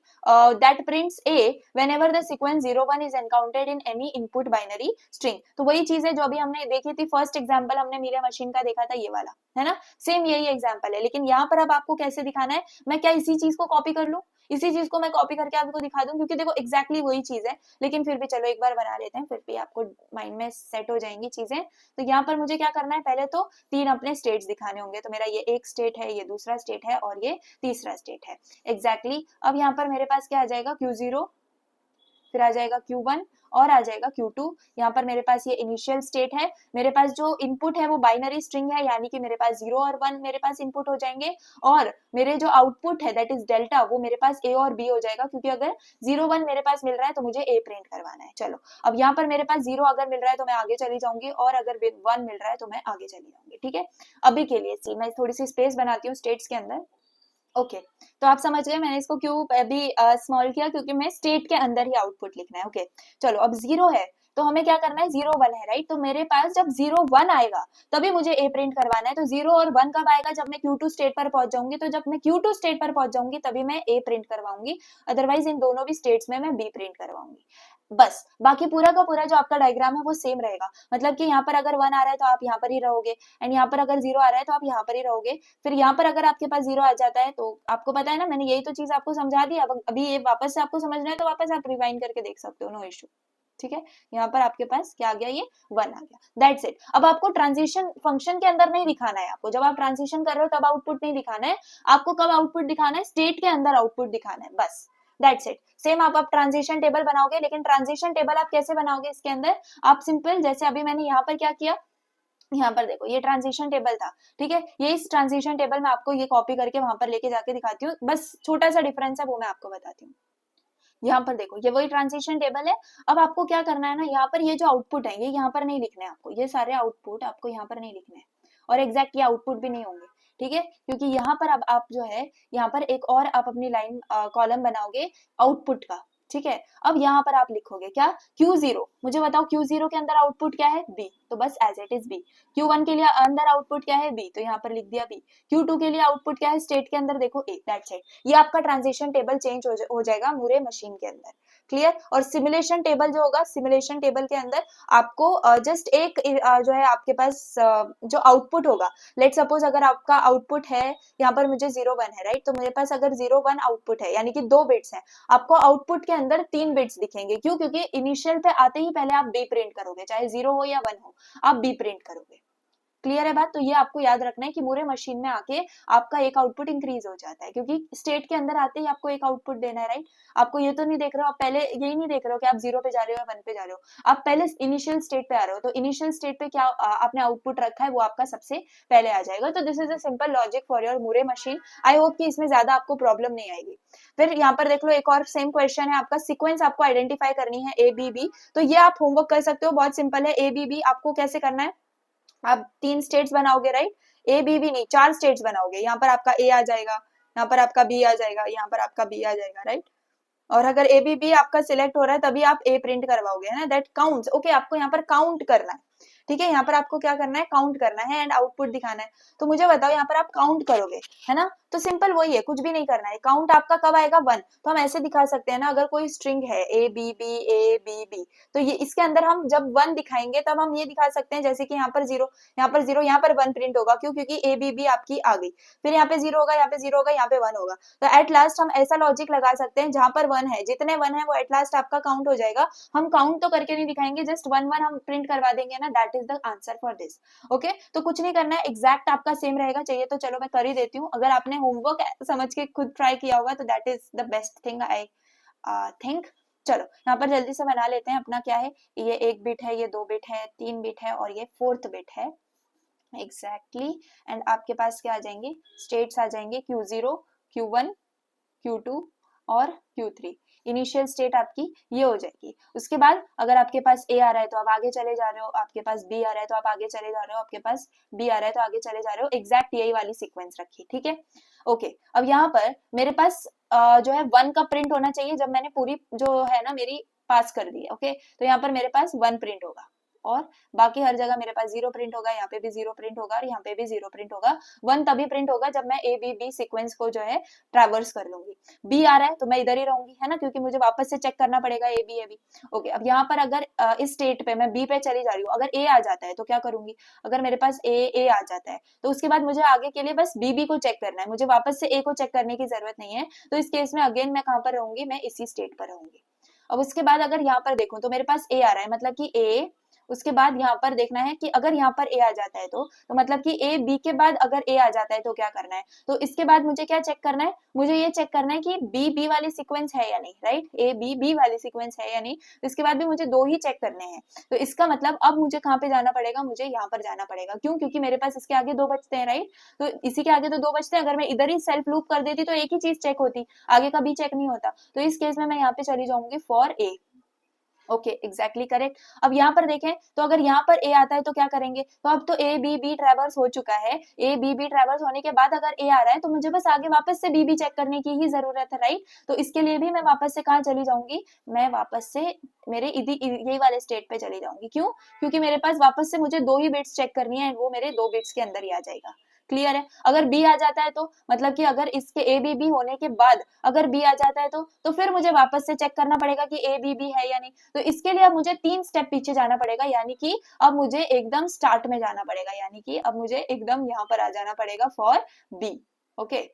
that prints A whenever the sequence 01 is encountered in any input binary string। तो वही चीज है जो अभी हमने देखी थी, फर्स्ट एग्जाम्पल हमने मीले मशीन का देखा था, ये वाला है ना, सेम यही एग्जाम्पल है। लेकिन यहाँ पर अब आपको कैसे दिखाना है, मैं क्या इसी चीज को कॉपी कर लूं, इसी चीज को मैं कॉपी करके आपको दिखा दूं, क्योंकि देखो एग्जैक्टली वही चीज है। लेकिन फिर भी चलो एक बार बना लेते हैं, फिर भी आपको माइंड में सेट हो जाएंगी चीजें। तो यहाँ पर मुझे क्या करना है, पहले तो 3 अपने स्टेट्स दिखाने होंगे। तो मेरा ये एक स्टेट है, ये दूसरा स्टेट है और ये तीसरा स्टेट है। एग्जैक्टली अब यहाँ पर मेरे पास क्या आ जाएगा, Q0, फिर आ जाएगा Q1 और आ जाएगा Q2। यहाँ पर मेरे पास ये इनिशियल स्टेट है, मेरे पास जो इनपुट है वो बाइनरी स्ट्रिंग है, यानी कि मेरे पास 0 और 1 मेरे पास इनपुट हो जाएंगे, और मेरे जो आउटपुट है दैट इज डेल्टा, वो मेरे पास A और B हो जाएगा, क्योंकि अगर 0 1 मेरे पास मिल रहा है तो मुझे A प्रिंट करवाना है। चलो अब यहाँ पर मेरे पास 0 अगर मिल रहा है तो मैं आगे चली जाऊंगी, और अगर 1 मिल रहा है तो मैं आगे चली जाऊंगी, ठीक है। अभी के लिए सी मैं थोड़ी सी स्पेस बनाती हूँ स्टेट्स के अंदर। ओके, तो आप समझ गए मैंने इसको क्यों अभी स्मॉल किया, क्योंकि मैं स्टेट के अंदर ही आउटपुट लिखना है। ओके, चलो अब 0 है तो हमें क्या करना है, 0 1 है राइट। तो मेरे पास जब 0 1 आएगा तभी मुझे A प्रिंट करवाना है। तो 0 और 1 कब आएगा, जब मैं Q2 स्टेट पर पहुंच जाऊंगी। तो जब मैं Q2 स्टेट पर पहुंच जाऊंगी तभी मैं A प्रिंट करवाऊंगी, अदरवाइज इन दोनों भी स्टेट्स में मैं B प्रिंट करवाऊंगी। बस बाकी पूरा का पूरा जो आपका डायग्राम है वो सेम रहेगा, मतलब कि यहाँ पर अगर 1 आ रहा है तो आप यहाँ पर ही रहोगे, एंड यहाँ पर अगर 0 आ रहा है तो आप यहाँ पर ही रहोगे। फिर यहाँ पर अगर आपके पास 0 आ जाता है तो आपको पता है ना, मैंने यही तो चीज आपको समझा दी। अब अभी ये वापस से आपको समझना है तो वापस आप रिवाइंड करके देख सकते हो, नो इश्यू, ठीक है। यहाँ पर आपके पास क्या आ गया, ये 1 आ गया, दैट्स इट। अब आपको ट्रांजिशन फंक्शन के अंदर नहीं दिखाना है, आपको जब आप ट्रांजिशन कर रहे हो तब आउटपुट नहीं दिखाना है, आपको कब आउटपुट दिखाना है, स्टेट के अंदर आउटपुट दिखाना है, बस दैट्स इट। सेम आप ट्रांजिशन टेबल बनाओगे, लेकिन ट्रांजिशन टेबल आप कैसे बनाओगे इसके अंदर, आप सिंपल जैसे अभी मैंने यहाँ पर क्या किया, यहाँ पर देखो ये ट्रांजिशन टेबल था, ठीक है। ये इस ट्रांजिशन टेबल में आपको ये कॉपी करके वहां पर लेके जाके दिखाती हूँ, बस छोटा सा डिफरेंस है वो मैं आपको बताती हूँ। यहाँ पर देखो ये वही ट्रांजिशन टेबल है। अब आपको क्या करना है ना, यहाँ पर ये जो आउटपुट है ये यहाँ पर नहीं लिखने हैं आपको, ये सारे आउटपुट आपको यहाँ पर नहीं लिखने हैं, और एग्जैक्ट ये आउटपुट भी नहीं होंगे, ठीक है। क्योंकि यहाँ पर अब आप जो है यहाँ पर एक और आप अपनी लाइन कॉलम बनाओगे आउटपुट का, ठीक है। अब यहाँ पर आप लिखोगे क्या, Q0, मुझे बताओ Q0 के अंदर आउटपुट क्या है, B, तो बस as it is B। Q1 के लिए अंदर आउटपुट क्या है, B, तो यहाँ पर लिख दिया B। Q2 के लिए आउटपुट क्या है, स्टेट के अंदर देखो A, दैट्स इट। ये आपका ट्रांजिशन टेबल चेंज हो जाएगा मूरे मशीन के अंदर, क्लियर। और सिमुलेशन टेबल जो होगा, सिमुलेशन टेबल के अंदर आपको जस्ट एक जो है आपके पास जो आउटपुट होगा, लेट सपोज अगर आपका आउटपुट है यहाँ पर मुझे 0 1 है राइट, तो मेरे पास अगर 0 1 आउटपुट है यानी कि 2 बिट्स हैं, आपको आउटपुट के अंदर 3 बिट्स दिखेंगे, क्यों, क्योंकि इनिशियल पे आते ही पहले आप B प्रिंट करोगे, चाहे 0 हो या 1 हो, आप B प्रिंट करोगे, क्लियर है बात। तो ये आपको याद रखना है कि मूरे मशीन में आके आपका एक आउटपुट इंक्रीज हो जाता है, क्योंकि स्टेट के अंदर आते ही आपको एक आउटपुट देना है राइट। आपको ये तो नहीं देख रहे हो, आप पहले यही नहीं देख रहे हो कि आप 0 पे जा रहे हो या 1 पे जा रहे हो, आप पहले इनिशियल स्टेट पे आ रहे हो। तो इनिशियल स्टेट पे क्या आपने आउटपुट रखा है वो आपका सबसे पहले आ जाएगा। तो this is a simple logic for your Moore machine. I hope कि इसमें ज्यादा आपको प्रॉब्लम नहीं आएगी। फिर यहाँ पर देख लो एक और सेम क्वेश्चन है आपका, सीक्वेंस आपको आइडेंटिफाई करनी है ABB। तो ये आप होमवर्क कर सकते हो, बहुत सिंपल है। ABB आपको कैसे करना है, आप 3 स्टेट्स बनाओगे राइट, A B B नहीं 4 स्टेट्स बनाओगे। यहाँ पर आपका A आ जाएगा, यहाँ पर आपका B आ जाएगा, यहाँ पर आपका B आ जाएगा राइट। और अगर ABB आपका सिलेक्ट हो रहा है तभी आप A प्रिंट करवाओगे, है ना, दैट काउंट्स। ओके, आपको यहाँ पर काउंट करना है, ठीक है। यहाँ पर आपको क्या करना है, काउंट करना है एंड आउटपुट दिखाना है। तो मुझे बताओ यहाँ पर आप काउंट करोगे, है ना, तो सिंपल वही है, कुछ भी नहीं करना है। काउंट आपका कब आएगा, 1। तो हम ऐसे दिखा सकते हैं ना, अगर कोई स्ट्रिंग है ABB, तो ये इसके अंदर हम जब 1 दिखाएंगे तब हम ये दिखा सकते हैं, जैसे कि यहाँ पर 0, यहाँ पर 0, यहाँ पर 1 प्रिंट होगा, क्यों, क्योंकि ABB आपकी आ गई। फिर यहाँ पे 0 होगा, यहाँ पे 0 होगा, यहाँ पे 1 होगा। तो एट लास्ट हम ऐसा लॉजिक लगा सकते हैं, जहां पर 1 है, जितने 1 है वो एट लास्ट आपका काउंट हो जाएगा। हम काउंट तो करके नहीं दिखाएंगे, जस्ट 1 1 हम प्रिंट करवा देंगे ना, that is the answer for this. Okay, तो कुछ नहीं करना है, एग्जैक्ट आपका सेम रहेगा। चाहिए तो चलो मैं कर ही देती हूँ, अगर आपने होमवर्क समझ के खुद ट्राई किया होगा तो that is the best thing I think. चलो यहाँ पर जल्दी से बना लेते हैं अपना। क्या है, ये 1 बिट है, ये 2 बिट है, 3 बिट है और ये 4th बिट है एग्जैक्टली। एंड आपके पास क्या आ जाएंगे, स्टेट्स आ जाएंगे Q0, Q1, Q2 और Q3। इनिशियल स्टेट आपकी ये हो जाएगी। उसके बाद अगर आपके पास A आ रहा है तो आप आगे चले जा रहे हो, आपके पास B आ रहा है तो आप आगे चले जा रहे हो, आपके पास B आ रहा है तो आगे चले जा रहे हो। एग्जैक्ट यही वाली सीक्वेंस रखी, ठीक है। ओके, अब यहाँ पर मेरे पास जो है 1 का प्रिंट होना चाहिए जब मैंने पूरी जो है ना मेरी पास कर दी है। ओके, तो यहाँ पर मेरे पास 1 प्रिंट होगा और बाकी हर जगह मेरे पास 0 प्रिंट होगा, यहाँ पे भी 0 प्रिंट होगा और यहाँ पे भी 0 प्रिंट होगा। 1 तभी प्रिंट होगा जब मैं ABB सीक्वेंस को जो है ट्रैवर्स कर लूंगी। B आ रहा है तो मैं इधर ही रहूंगी, है ना, क्योंकि मुझे वापस से चेक करना पड़ेगा AB। ओके, अब यहाँ पर अगर इस स्टेट पे मैं B पे चली जा रही हूँ, अगर A आ जाता है तो क्या करूंगी, अगर मेरे पास A आ जाता है तो उसके बाद मुझे आगे के लिए बस BB को चेक करना है, मुझे वापस से A को चेक करने की जरूरत नहीं है। तो इस केस में अगेन मैं कहाँ पर रहूंगी, मैं इसी स्टेट पर रहूंगी। अब उसके बाद अगर यहाँ पर देखूं तो मेरे पास A आ रहा है, मतलब कि A, उसके बाद यहाँ पर देखना है कि अगर यहाँ पर A आ जाता है तो मतलब कि A B के बाद अगर A आ जाता है तो क्या करना है। तो इसके बाद मुझे क्या चेक करना है, मुझे ये चेक करना है कि B B वाली सीक्वेंस है या नहीं, राइट, A B B वाली सीक्वेंस है या नहीं। तो इसके बाद भी मुझे 2 ही चेक करने हैं। तो इसका मतलब अब मुझे कहाँ पे जाना पड़ेगा, मुझे यहाँ पर जाना पड़ेगा। क्यों, क्योंकि मेरे पास इसके आगे 2 बचते हैं, राइट, तो इसी के आगे तो 2 बचते हैं। अगर मैं इधर ही सेल्फ लूप कर देती तो एक ही चीज चेक होती, आगे का B चेक नहीं होता। तो इस केस में मैं यहाँ पे चली जाऊंगी for A। Okay, exactly correct. अब यहाँ पर देखें तो अगर यहाँ पर A आता है तो क्या करेंगे, तो अब तो A B ट्रैवर्स हो चुका है। A B ट्रैवर्स होने के बाद अगर A आ रहा है तो मुझे बस आगे वापस से B चेक करने की ही जरूरत है, राइट। तो इसके लिए भी मैं वापस से कहाँ चली जाऊंगी, मैं वापस से मेरे यही वाले स्टेट पे चली जाऊंगी। क्यों, क्योंकि मेरे पास वापस से मुझे 2 ही बिट्स चेक करनी है, वो मेरे 2 बिट्स के अंदर ही आ जाएगा। क्लियर है। अगर B आ जाता है तो मतलब कि अगर इसके ABB होने के बाद अगर B आ जाता है तो फिर मुझे वापस से चेक करना पड़ेगा कि ABB है या नहीं। तो इसके लिए अब मुझे 3 स्टेप पीछे जाना पड़ेगा, यानी कि अब मुझे एकदम स्टार्ट में जाना पड़ेगा, यानी कि अब मुझे एकदम यहाँ पर आ जाना पड़ेगा फॉर B। ओके,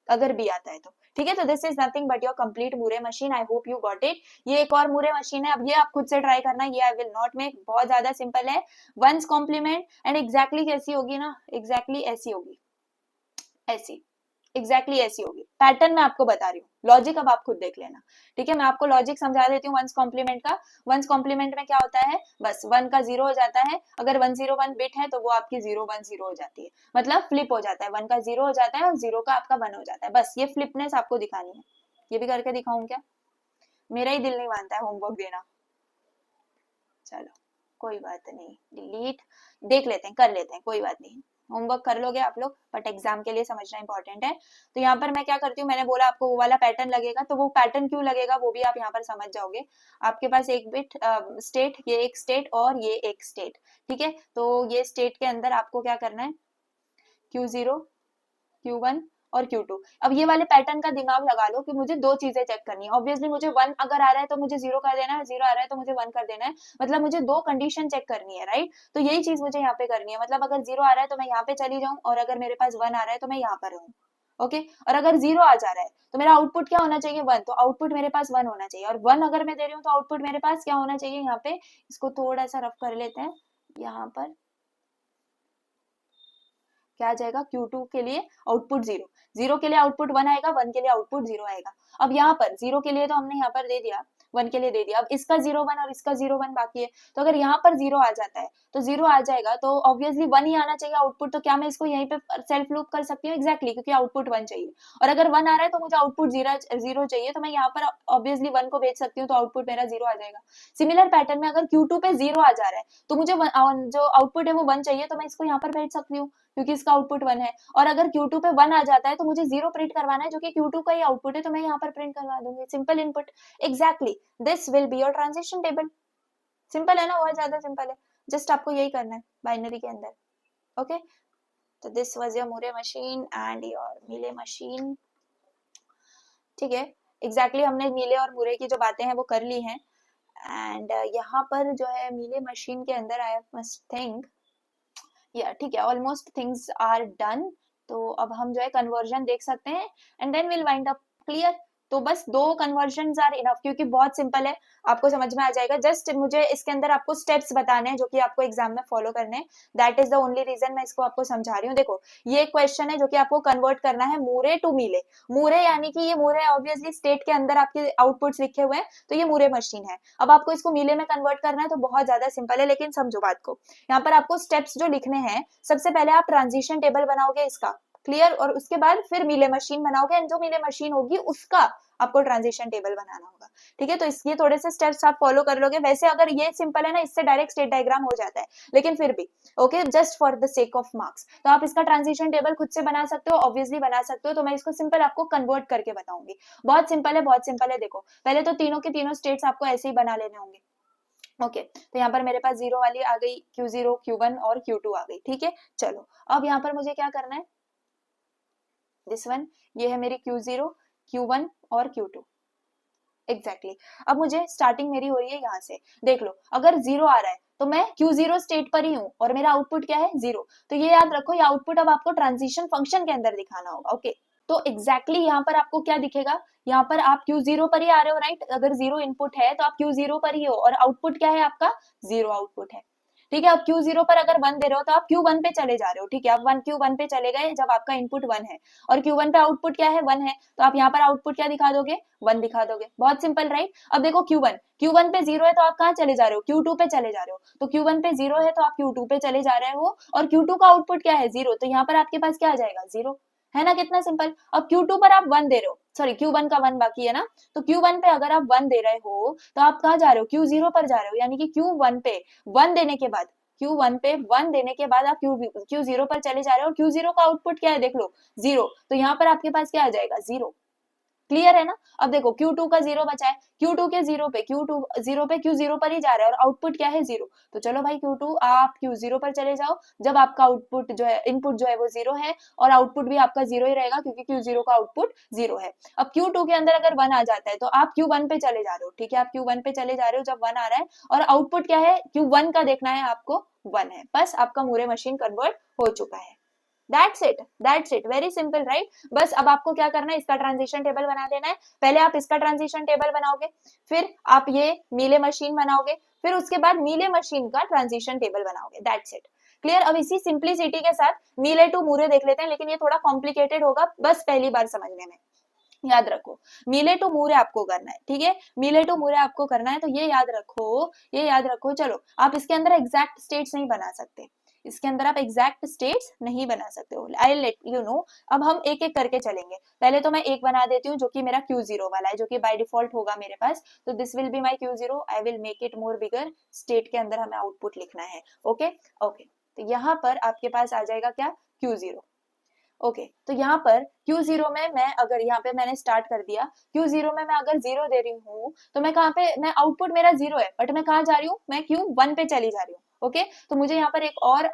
अगर B आता है तो ठीक है। तो this is nothing but your complete Moore machine. I hope you got it. ये एक और मूरे मशीन है, अब ये आप खुद से ट्राई करना, ये आई विल नॉट मेक, बहुत ज्यादा सिंपल है। वंस कॉम्प्लीमेंट एंड एग्जैक्टली कैसी होगी ना, एग्जैक्टली ऐसी होगी, ऐसी, एग्जैक्टली ऐसी होगी। पैटर्न मैं आपको बता रही हूँ, लॉजिक अब आप खुद देख लेना, ठीक है। मैं आपको लॉजिक समझा देती हूँ वंस कॉम्प्लीमेंट का। वंस कॉम्प्लीमेंट में क्या होता है, बस 1 का 0 हो जाता है। अगर 101 बिट है तो वो आपकी 010 हो जाती है, मतलब फ्लिप हो जाता है। 1 का 0 हो जाता है और 0 का आपका 1 हो जाता है। बस ये फ्लिपनेस आपको दिखानी है। ये भी करके दिखाऊं क्या, मेरा ही दिल नहीं मानता है होमवर्क देना। चलो कोई बात नहीं, डिलीट, देख लेते हैं, कर लेते हैं, कोई बात नहीं। होमवर्क कर लोगे आप लोग, बट एग्जाम के लिए समझना इंपॉर्टेंट है। तो यहाँ पर मैं क्या करती हूँ, मैंने बोला आपको वो वाला पैटर्न लगेगा, तो वो पैटर्न क्यों लगेगा वो भी आप यहाँ पर समझ जाओगे। आपके पास एक बिट स्टेट, ये एक स्टेट और ये एक स्टेट, ठीक है। तो ये स्टेट के अंदर आपको क्या करना है, Q0, Q1 और Q2। अब ये वाले पैटर्न का दिमाग लगा लो कि मुझे 2 चीजें चेक करनी है। ऑब्वियसली मुझे 1 अगर आ रहा है तो मुझे 0 कर देना है, 0 आ रहा है तो मुझे 1 कर देना है, मतलब मुझे 2 कंडीशन चेक करनी है, राइट। तो यही चीज मुझे यहाँ पे करनी है, मतलब अगर 0 आ रहा है तो मैं यहाँ पे चली जाऊँ और अगर मेरे पास 1 आ रहा है तो मैं यहाँ पर रहूँ। ओके, और अगर 0 आ जा रहा है तो मेरा आउटपुट क्या होना चाहिए, 1, तो आउटपुट मेरे पास 1 होना चाहिए। और 1 अगर मैं दे रही हूँ तो आउटपुट मेरे पास क्या होना चाहिए, यहाँ पे इसको थोड़ा सा रफ कर लेते हैं। यहाँ पर क्या आ जाएगा, Q2 के लिए आउटपुट 0, 0 के लिए आउटपुट 1 आएगा, 1 के लिए आउटपुट 0 आएगा। अब यहाँ पर 0 के लिए तो हमने यहाँ पर दे दिया, 1 के लिए दे दिया। अब इसका 0 1 और इसका 0 1 बाकी है, तो अगर यहाँ पर 0 आ जाता है तो 0 आ जाएगा तो ऑब्वियसली 1 ही आना चाहिए आउटपुट। तो क्या मैं इसको यहीं पे सेल्फ लूप कर सकती हूँ, एग्जैक्टली, क्योंकि आउटपुट 1 चाहिए। और अगर 1 आ रहा है तो मुझे आउटपुट 0 चाहिए, तो मैं यहाँ पर ऑब्वियसली 1 को भेज सकती हूँ, तो आउटपुट मेरा 0 आ जाएगा। सिमिलर पैटर्न में अगर Q2 पे 0 आ जा रहा है तो मुझे जो आउटपुट है वो 1 चाहिए, तो मैं इसको यहाँ पर भेज सकती हूँ क्योंकि इसका आउटपुट 1 है। और अगर Q2 पे 1 आ जाता है तो मुझे 0 प्रिंट करवाना है, जो कि Q2 का ही आउटपुट है, तो मैं यहाँ पर प्रिंट करवा दूंगी, simple input. Exactly this will be your transition table. Simple है ना, बहुत ज्यादा सिंपल है। जस्ट आपको यही करना है बाइनरी के अंदर। ओके, तो this was your Moore machine and your Mealy machine, ठीक है। एग्जैक्टली हमने मीले और मूरे की जो बातें हैं वो कर ली हैं। एंड यहाँ पर जो है मीले मशीन के अंदर आई मस्ट थिंक, या ठीक है, ऑलमोस्ट थिंग्स आर डन। तो अब हम जो है कन्वर्जन देख सकते हैं and then will wind up. Clear, तो बस 2 कन्वर्जन आर इनफ, क्योंकि बहुत सिंपल है, आपको समझ में आ जाएगा। जस्ट मुझे इसके अंदर आपको स्टेप्स बताने हैं जो कि आपको एग्जाम में फॉलो करने हैं, that is the only reason मैं इसको आपको समझा रही हूँ। देखो ये एक क्वेश्चन है जो कि आपको कन्वर्ट करना है मूरे टू मीले। मूरे यानी कि ये मूरे ऑब्वियसली स्टेट के अंदर आपके आउटपुट्स लिखे हुए हैं, तो ये मूरे मशीन है। अब आपको इसको मीले में कन्वर्ट करना है, तो बहुत ज्यादा सिंपल है, लेकिन समझो बात को। यहाँ पर आपको स्टेप्स जो लिखने हैं, सबसे पहले आप ट्रांजिशन टेबल बनाओगे इसका, क्लियर, और उसके बाद फिर मीले मशीन बनाओगे, एंड जो मीले मशीन होगी उसका आपको ट्रांजिशन टेबल बनाना होगा, ठीक है। तो इसलिए थोड़े से स्टेप्स आप फॉलो कर लोगे। वैसे अगर ये सिंपल है ना, इससे डायरेक्ट स्टेट डायग्राम हो जाता है, लेकिन फिर भी okay, just for the sake of marks, तो आप इसका ट्रांजिशन टेबल खुद से बना सकते हो, ऑब्वियसली बना सकते हो। तो मैं इसको सिंपल आपको कन्वर्ट करके बताऊंगी। बहुत सिंपल है, बहुत सिंपल है। देखो पहले तो तीनों के तीनों स्टेट्स आपको ऐसे ही बना लेने होंगे, ओके। तो यहाँ पर मेरे पास 0 वाली आ गई, Q0, Q1 और Q2 आ गई, ठीक है। चलो अब यहाँ पर मुझे क्या करना है, दिस वन, ये है मेरी Q0, Q1 और Q2, एग्जैक्टली। अब मुझे स्टार्टिंग मेरी हो रही है यहाँ से, देख लो अगर 0 आ रहा है तो मैं Q0 स्टेट पर ही हूँ और मेरा आउटपुट क्या है, 0। तो ये याद रखो, ये आउटपुट अब आपको ट्रांजिशन फंक्शन के अंदर दिखाना होगा, ओके। तो एग्जैक्टली यहाँ पर आपको क्या दिखेगा, यहाँ पर आप Q0 पर ही आ रहे हो, राइट। अगर 0 इनपुट है तो आप Q0 पर ही हो, और आउटपुट क्या है आपका, 0 आउटपुट है, ठीक है। अब Q0 पर अगर 1 दे रहे हो तो आप Q1 पे चले जा रहे हो, ठीक है। अब Q1 पे चले गए जब आपका इनपुट 1 है, और Q1 पे आउटपुट क्या है, 1 है, तो आप यहाँ पर आउटपुट क्या दिखा दोगे, 1 दिखा दोगे। बहुत सिंपल, राइट। अब देखो Q1 पे 0 है तो आप कहाँ चले जा रहे हो, Q2 पे चले जा रहे हो। तो Q1 पे 0 है तो आप Q2 पे चले जा रहे हो, और Q2 का आउटपुट क्या है, 0, तो यहाँ पर आपके पास क्या आ जाएगा, 0, है ना, कितना सिंपल। अब Q2 पर आप 1 दे रहे हो, सॉरी Q1 का 1 बाकी है ना, तो Q1 पे अगर आप 1 दे रहे हो तो आप कहाँ जा रहे हो, Q0 पर जा रहे हो, यानी कि Q1 पे 1 देने के बाद, Q1 पे 1 देने के बाद आप Q0 पर चले जा रहे हो, और Q0 का आउटपुट क्या है, देख लो 0, तो यहाँ पर आपके पास क्या आ जाएगा, 0, क्लियर है ना। अब देखो Q2 का 0 बचा है, Q2 के 0 पे Q2 0 पे Q0 पर ही जा रहा है, और आउटपुट क्या है, 0। तो चलो भाई Q2 आप Q0 पर चले जाओ, जब आपका आउटपुट जो है, इनपुट जो है वो 0 है, और आउटपुट भी आपका 0 ही रहेगा, क्योंकि Q0 का आउटपुट 0 है। अब Q2 के अंदर अगर 1 आ जाता है तो आप Q1 पे चले जा रहे हो, ठीक है। आप Q1 पे चले जा रहे हो जब 1 आ रहा है, और आउटपुट क्या है, Q1 का देखना है आपको, 1 है, बस आपका मूरे मशीन कन्वर्ट हो चुका है। That's it, very simple, right. बस अब आपको क्या करना है, इसका ट्रांजिशन टेबल बना देना है। पहले आप इसका ट्रांजिशन टेबल बनाओगे, फिर आप ये मीले मशीन बनाओगे, फिर उसके बाद मीले मशीन का ट्रांजिशन टेबल बनाओगे, दैट्स इट, क्लियर। अब इसी सिंप्लिसिटी के साथ मीले टू मूरे देख लेते हैं, लेकिन ये थोड़ा कॉम्प्लिकेटेड होगा, बस पहली बार समझने में। याद रखो मीले टू मूरे आपको करना है, ठीक है। मीले टू मूरे आपको करना है, तो ये याद रखो, ये याद रखो। चलो आप इसके अंदर एग्जैक्ट स्टेट्स नहीं बना सकते, इसके अंदर आप एग्जैक्ट स्टेट्स नहीं बना सकते हो, आई लेट यू नो। अब हम एक एक करके चलेंगे। पहले तो मैं एक बना देती हूँ जो कि मेरा Q0 वाला है, जो कि बाय डिफॉल्ट होगा मेरे पास। तो this will be my Q0, I will make it more bigger, state के अंदर हमें आउटपुट लिखना है, ओके ओके। तो यहाँ पर आपके पास आ जाएगा क्या, Q0, ओके। तो यहाँ पर Q0 में मैं अगर यहाँ पे मैंने स्टार्ट कर दिया, Q0 में मैं अगर 0 दे रही हूँ, तो मैं कहाँ पे, मैं आउटपुट मेरा 0 है, बट मैं कहाँ जा रही हूँ, मैं Q1 पे चली जा रही हूँ, ओके। तो मुझे यहाँ पर एक और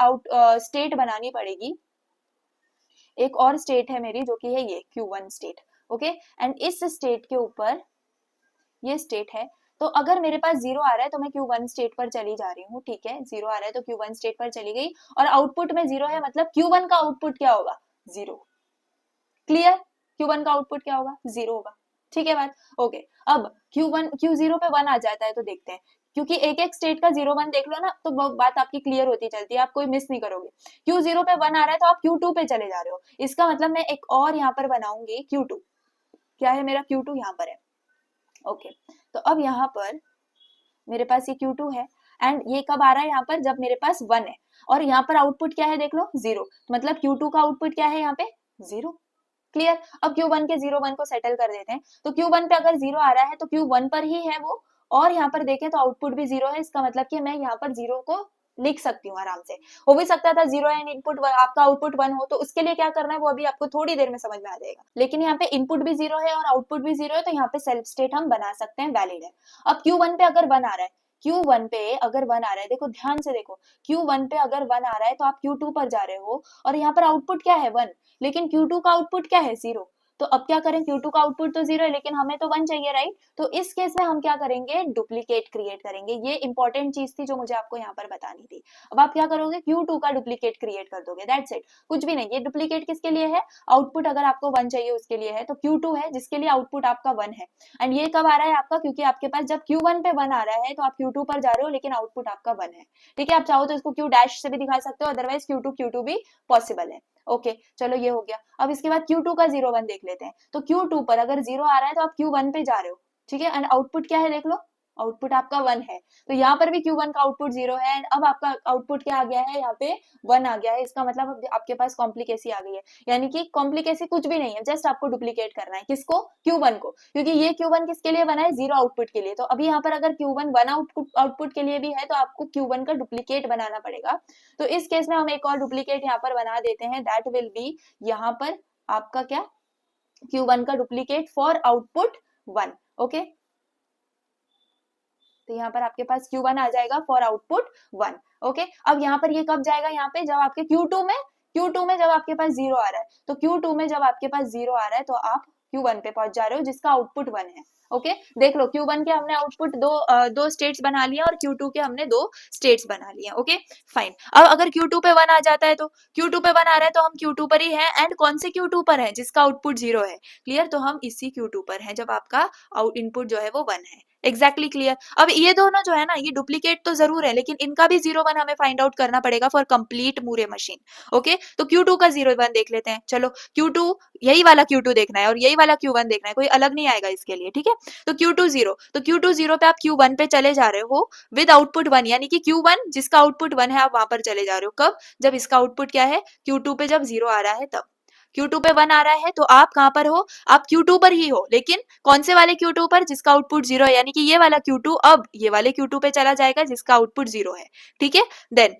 स्टेट बनानी पड़ेगी, एक और स्टेट है मेरी जो कि है ये Q1 स्टेट, ओके। एंड इस स्टेट के ऊपर ये स्टेट है, तो अगर मेरे पास 0 आ रहा है तो मैं Q1 स्टेट पर चली जा रही हूँ, ठीक है। 0 आ रहा है तो Q1 स्टेट पर चली गई, और आउटपुट में 0 है, मतलब Q1 का आउटपुट क्या होगा, 0, क्लियर। Q1 का आउटपुट क्या होगा, 0 होगा, ठीक है बात, ओके। अब Q0 पे 1 आ जाता है, तो देखते हैं, क्योंकि एक एक स्टेट का 0 1 देख लो ना, तो बात आपकी क्लियर होती चलती है, आप कोई मिस नहीं करोगे। Q0 पे 1 आ रहा है तो आप Q2 पे चले जा रहे हो, इसका मतलब मैं एक और यहाँ पर बनाऊंगी Q2, क्या है मेरा Q2 यहाँ पर है, ओके। तो अब यहाँ पर मेरे पास ये Q2 है, एंड ये कब आ रहा है यहाँ पर, जब मेरे पास 1 है, और यहाँ पर आउटपुट क्या है, देख लो 0, मतलब Q2 का आउटपुट क्या है यहाँ पे, 0, क्लियर। अब Q1 के 0 1 को सेटल कर देते हैं, तो Q1 पे अगर 0 आ रहा है तो Q1 पर ही है वो, और यहाँ पर देखें तो आउटपुट भी 0 है, इसका मतलब कि मैं यहाँ पर 0 को लिख सकती हूँ आराम से। हो भी सकता था 0 एंड इनपुट आपका आउटपुट 1 हो, तो उसके लिए क्या करना है वो अभी आपको थोड़ी देर में समझ में आ जाएगा, लेकिन यहाँ पे इनपुट भी 0 है और आउटपुट भी 0 है, तो यहाँ पे सेल्फ स्टेट हम बना सकते हैं, वैलिड है। अब Q1 पे अगर 1 आ रहा है, Q1 पे अगर 1 आ रहा है, देखो ध्यान से देखो, Q1 पे अगर 1 आ रहा है तो आप Q2 पर जा रहे हो, और यहाँ पर आउटपुट क्या है, 1, लेकिन Q2 का आउटपुट क्या है, 0, तो अब क्या करें, Q2 का आउटपुट तो 0 है लेकिन हमें तो 1 चाहिए, राइट? तो इस केस में हम क्या करेंगे, डुप्लीकेट क्रिएट करेंगे। ये इंपॉर्टेंट चीज थी जो मुझे आपको यहाँ पर बतानी थी। अब आप क्या करोगे, Q2 का डुप्लीकेट क्रिएट कर दोगे, दैट्स इट, कुछ भी नहीं। ये डुप्लीकेट किसके लिए है, आउटपुट अगर आपको 1 चाहिए उसके लिए है, तो Q2 है जिसके लिए आउटपुट आपका 1 है। एंड ये कब आ रहा है आपका, क्योंकि आपके पास जब Q1 पे 1 आ रहा है तो आप Q2 पर जा रहे हो लेकिन आउटपुट आपका 1 है। ठीक है, आप चाहो तो इसको Q डैश से भी दिखा सकते हो, अदरवाइज Q2 भी पॉसिबल है। ओके चलो ये हो गया। अब इसके बाद Q2 का 0 1 देख लेते हैं। तो Q2 पर अगर 0 आ रहा है तो आप Q1 पे जा रहे हो, ठीक है, एंड आउटपुट क्या है देख लो, आउटपुट आपका 1 है। तो यहाँ पर भी Q1 का आउटपुट 0 है, एंड अब आपका आउटपुट क्या आ गया है, यहाँ पे 1 आ गया है। इसका मतलब अब आपके पास कॉम्प्लिकेसी आ गई है, यानी कि कॉम्प्लिकेसी कुछ भी नहीं है, जस्ट आपको डुप्लीकेट करना है, किसको, Q1 को, क्योंकि ये Q1 किसके लिए बना है, 0 आउटपुट के लिए। तो अभी यहाँ पर अगर Q1 1 आउटपुट के लिए भी है तो आपको Q1 का डुप्लीकेट बनाना पड़ेगा। तो इस केस में हम एक और डुप्लीकेट यहाँ पर बना देते हैं, दैट विल बी यहाँ पर आपका क्या, Q1 का डुप्लीकेट फॉर आउटपुट 1। ओके, तो यहाँ पर आपके पास Q1 आ जाएगा फॉर आउटपुट 1। ओके, अब यहाँ पर ये कब जाएगा, यहाँ पे जब आपके Q2 में जब आपके पास 0 आ रहा है, तो Q2 में जब आपके पास 0 आ रहा है तो आप Q1 पे पहुंच जा रहे हो जिसका आउटपुट 1 है। ओके, देख लो Q1 के हमने आउटपुट दो स्टेट्स बना लिया और Q2 के हमने 2 स्टेट्स बना लिए। ओके फाइन, अब अगर Q2 पे 1 आ जाता है तो Q2 पे 1 आ रहा है तो हम Q2 पर ही है, एंड कौन से Q2 पर है, जिसका आउटपुट 0 है। क्लियर, तो हम इसी Q2 पर है जब आपका इनपुट जो है वो 1 है। Exactly clear. अब ये दोनों जो है ना, ये डुप्लीकेट तो जरूर है लेकिन इनका भी 0 1 हमें फाइंड आउट करना पड़ेगा for complete Moore machine. Okay, तो Q2 का 0 1 देख लेते हैं। चलो Q2, यही वाला Q2 देखना है और यही वाला Q1 देखना है, कोई अलग नहीं आएगा इसके लिए। ठीक है, तो Q2 0, तो Q2 0 पे आप Q1 पे चले जा रहे हो विद आउटपुट 1, यानी कि Q1 जिसका आउटपुट 1 है आप वहां पर चले जा रहे हो। कब, जब इसका आउटपुट क्या है, Q2 पे जब 0 आ रहा है तब। Q2 पे 1 आ रहा है तो आप कहां पर हो, आप Q2 पर ही हो, लेकिन कौन से वाले Q2 पर, जिसका आउटपुट 0 है, यानी कि ये वाला Q2 अब ये वाले Q2 पे चला जाएगा जिसका आउटपुट 0 है। ठीक है, देन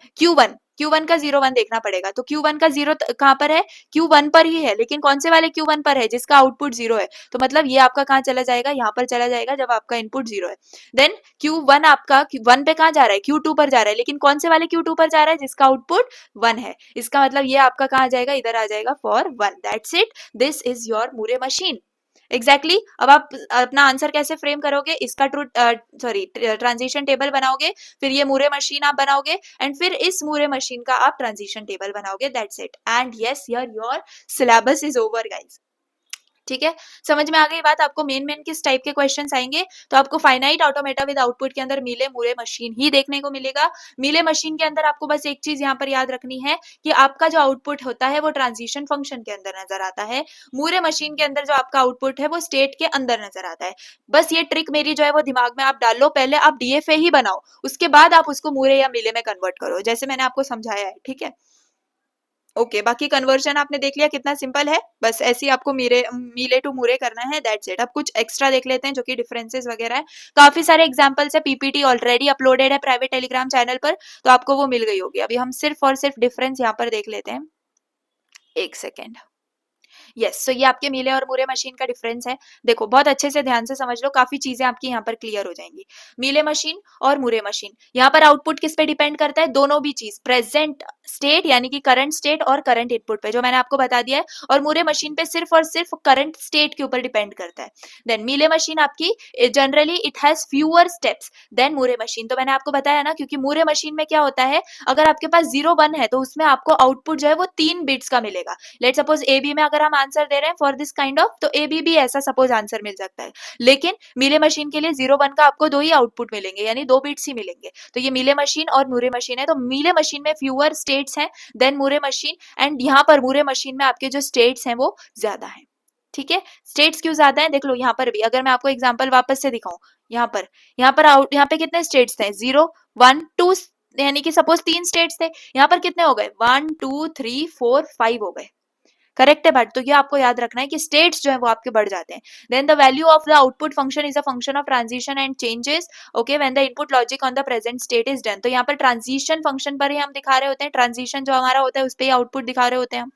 Q1 का 0 1 देखना पड़ेगा। तो Q1 का 0 कहां पर है, Q1 पर ही है, लेकिन कौन से वाले Q1 पर है, जिसका आउटपुट 0 है। तो मतलब ये आपका कहां चला जाएगा, यहाँ पर चला जाएगा जब आपका इनपुट 0 है। देन Q1 आपका 1 पे कहां जा रहा है, Q2 पर जा रहा है, लेकिन कौन से वाले Q2 पर जा रहा है, जिसका आउटपुट 1 है। इसका मतलब ये आपका कहां जाएगा, इधर आ जाएगा for 1। That's it, this is your Moore machine. Exactly अब आप अपना आंसर कैसे फ्रेम करोगे, इसका ट्रांजिशन टेबल बनाओगे, फिर ये मूरे मशीन आप बनाओगे, एंड फिर इस मूरे मशीन का आप ट्रांजिशन टेबल बनाओगे। That's it, and yes your syllabus is over guys. ठीक है, समझ में आ गई बात। आपको मेन किस टाइप के क्वेश्चंस आएंगे, तो आपको फाइनाइट ऑटोमेटा विद आउटपुट के अंदर मिले मूरे मशीन ही देखने को मिलेगा। मिले मशीन के अंदर आपको बस एक चीज यहाँ पर याद रखनी है कि आपका जो आउटपुट होता है वो ट्रांजिशन फंक्शन के अंदर नजर आता है। मूरे मशीन के अंदर जो आपका आउटपुट है वो स्टेट के अंदर नजर आता है। बस ये ट्रिक मेरी जो है वो दिमाग में आप डाल लो, पहले आप डीएफए ही बनाओ, उसके बाद आप उसको मूरे या मिले में कन्वर्ट करो, जैसे मैंने आपको समझाया है। ठीक है, ओके, बाकी कन्वर्जन आपने देख लिया कितना सिंपल है, बस ऐसे ही आपको मीले टू मूरे करना है। That's it. अब कुछ एक्स्ट्रा देख लेते हैं जो कि डिफरेंसेस वगैरह है। काफी सारे एग्जांपल्स है, पीपीटी ऑलरेडी अपलोडेड है प्राइवेट टेलीग्राम चैनल पर, तो आपको वो मिल गई होगी। अभी हम सिर्फ और सिर्फ डिफरेंस यहाँ पर देख लेते हैं, एक सेकेंड। यस, सो ये आपके मिले और मूरे मशीन का डिफरेंस है। देखो बहुत अच्छे से ध्यान से समझ लो, काफी चीजें आपकी यहाँ पर क्लियर हो जाएंगी। मिले मशीन और मूरे मशीन, यहाँ पर आउटपुट किस पे डिपेंड करता है, दोनों भी चीज, प्रेजेंट स्टेट यानी कि करंट स्टेट और करंट इनपुट पे, जो मैंने आपको बता दिया है। और मूरे मशीन पे सिर्फ और सिर्फ करंट स्टेट के ऊपर डिपेंड करता है। देन मिले मशीन आपकी generally it has fewer steps then Moore machine. तो मैंने आपको बताया ना, क्योंकि मूरे मशीन में क्या होता है, अगर आपके पास 0 1 है तो उसमें आपको आउटपुट जो है वो 3 बिट्स का मिलेगा। लेट सपोज ए बी में अगर हम आंसर दे रहे हैं फॉर दिस काइंड ऑफ, तो ए बी भी ऐसा सपोज आंसर मिल सकता है। लेकिन मिले मशीन के लिए 0 1 का आपको 2 ही आउटपुट मिलेंगे, यानी 2 बिट्स ही मिलेंगे। तो ये मिले मशीन और मूरे मशीन है। तो मिले मशीन में फ्यूअर स्टेट्स हैं देन मूरे मशीन, एंड यहाँ पर मूरे मशीन में आपके जो स्टेट्स हैं वो ज्यादा है। ठीक है, स्टेट्स क्यों ज्यादा है, देख लो यहाँ पर भी, अगर मैं आपको एग्जांपल वापस से दिखाऊं, यहाँ पे कितने स्टेट्स थे, 0 1 2, यानी कि सपोज 3 स्टेट्स थे, यहाँ पर कितने हो गए, 1 2 3 4 5 हो गए। करेक्ट है बात, तो ये आपको याद रखना है कि स्टेट्स जो है वो आपके बढ़ जाते हैं। Then the value of the output function is a function of transition and changes, okay, when the input logic on the present state is done. तो यहाँ पर ट्रांजिशन फंक्शन पर ही हम दिखा रहे होते हैं, ट्रांजिशन जो हमारा होता है उस पर ही आउटपुट दिखा रहे होते हैं हम।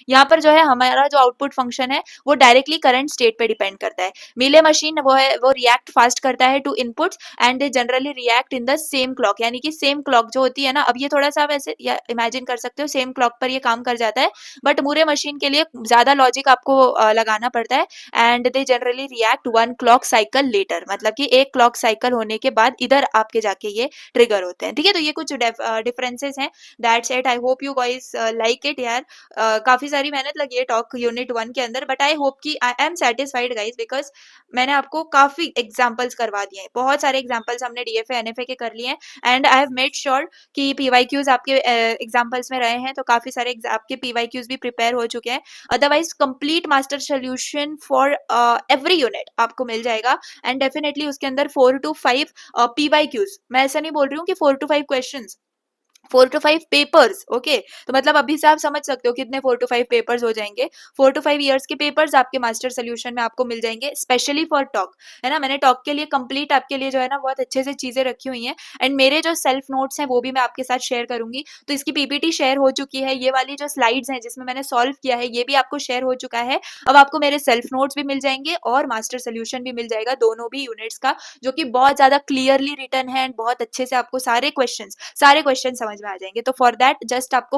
यहाँ पर जो है हमारा जो आउटपुट फंक्शन है वो डायरेक्टली करंट स्टेट पे डिपेंड करता है। मिले मशीन वो है वो रिएक्ट फास्ट करता है to inputs and they generally react in the same clock, यानी कि सेम क्लॉक जो होती है ना, अब ये थोड़ा सा वैसे इमेजिन कर सकते हो सेम क्लॉक पर ये काम कर जाता है, बट मूरे मशीन के लिए ज्यादा लॉजिक आपको लगाना पड़ता है। And they generally react 1 clock cycle later, मतलब कि 1 क्लॉक साइकिल होने के बाद इधर आपके जाके ये ट्रिगर होते हैं। ठीक है, तो ये कुछ डिफरेंसेस हैं। That's it, I hope you guys like it यार। काफी सारी मेहनत लगी है टॉक यूनिट 1 के अंदर, बट आई होप कि I am satisfied guys, because मैंने आपको काफी एग्जांपल्स करवा दिए हैं, बहुत सारे एग्जांपल्स हमने डीएफए एनएफए के कर लिए हैं, and I have made sure कि पीवाईक्यूज आपके एग्जांपल्स में रहे हैं, तो काफी सारे आपके पीवाईक्यूज भी प्रिपेयर हो चुके हैं। Otherwise complete master solution for every unit आपको मिल जाएगा, एंड डेफिनेटली उसके अंदर 4 to 5 पीवाईक्यूज, मैं ऐसा नहीं बोल रही हूँ कि 4 to 5 questions, 4 to 5 papers. Okay, तो मतलब अभी से आप समझ सकते हो कितने 4 to 5 पेपर्स हो जाएंगे। 4 to 5 ईयर्स के पेपर्स आपके मास्टर सोल्यूशन में आपको मिल जाएंगे, स्पेशली फॉर टॉक, है ना। मैंने टॉक के लिए कंप्लीट आपके लिए जो है ना बहुत अच्छे से चीजें रखी हुई हैं, एंड मेरे जो सेल्फ नोट्स हैं वो भी मैं आपके साथ शेयर करूंगी। तो इसकी पीपीटी शेयर हो चुकी है, ये वाली जो स्लाइड्स हैं जिसमें मैंने सॉल्व किया है ये भी आपको शेयर हो चुका है। अब आपको मेरे सेल्फ नोट्स भी मिल जाएंगे और मास्टर सोल्यूशन भी मिल जाएगा, दोनों भी यूनिट्स का, जो कि बहुत ज्यादा क्लियरली रिटन है एंड बहुत अच्छे से आपको सारे क्वेश्चन समझ में आ जाएंगे। तो फॉर दैट जस्ट आपको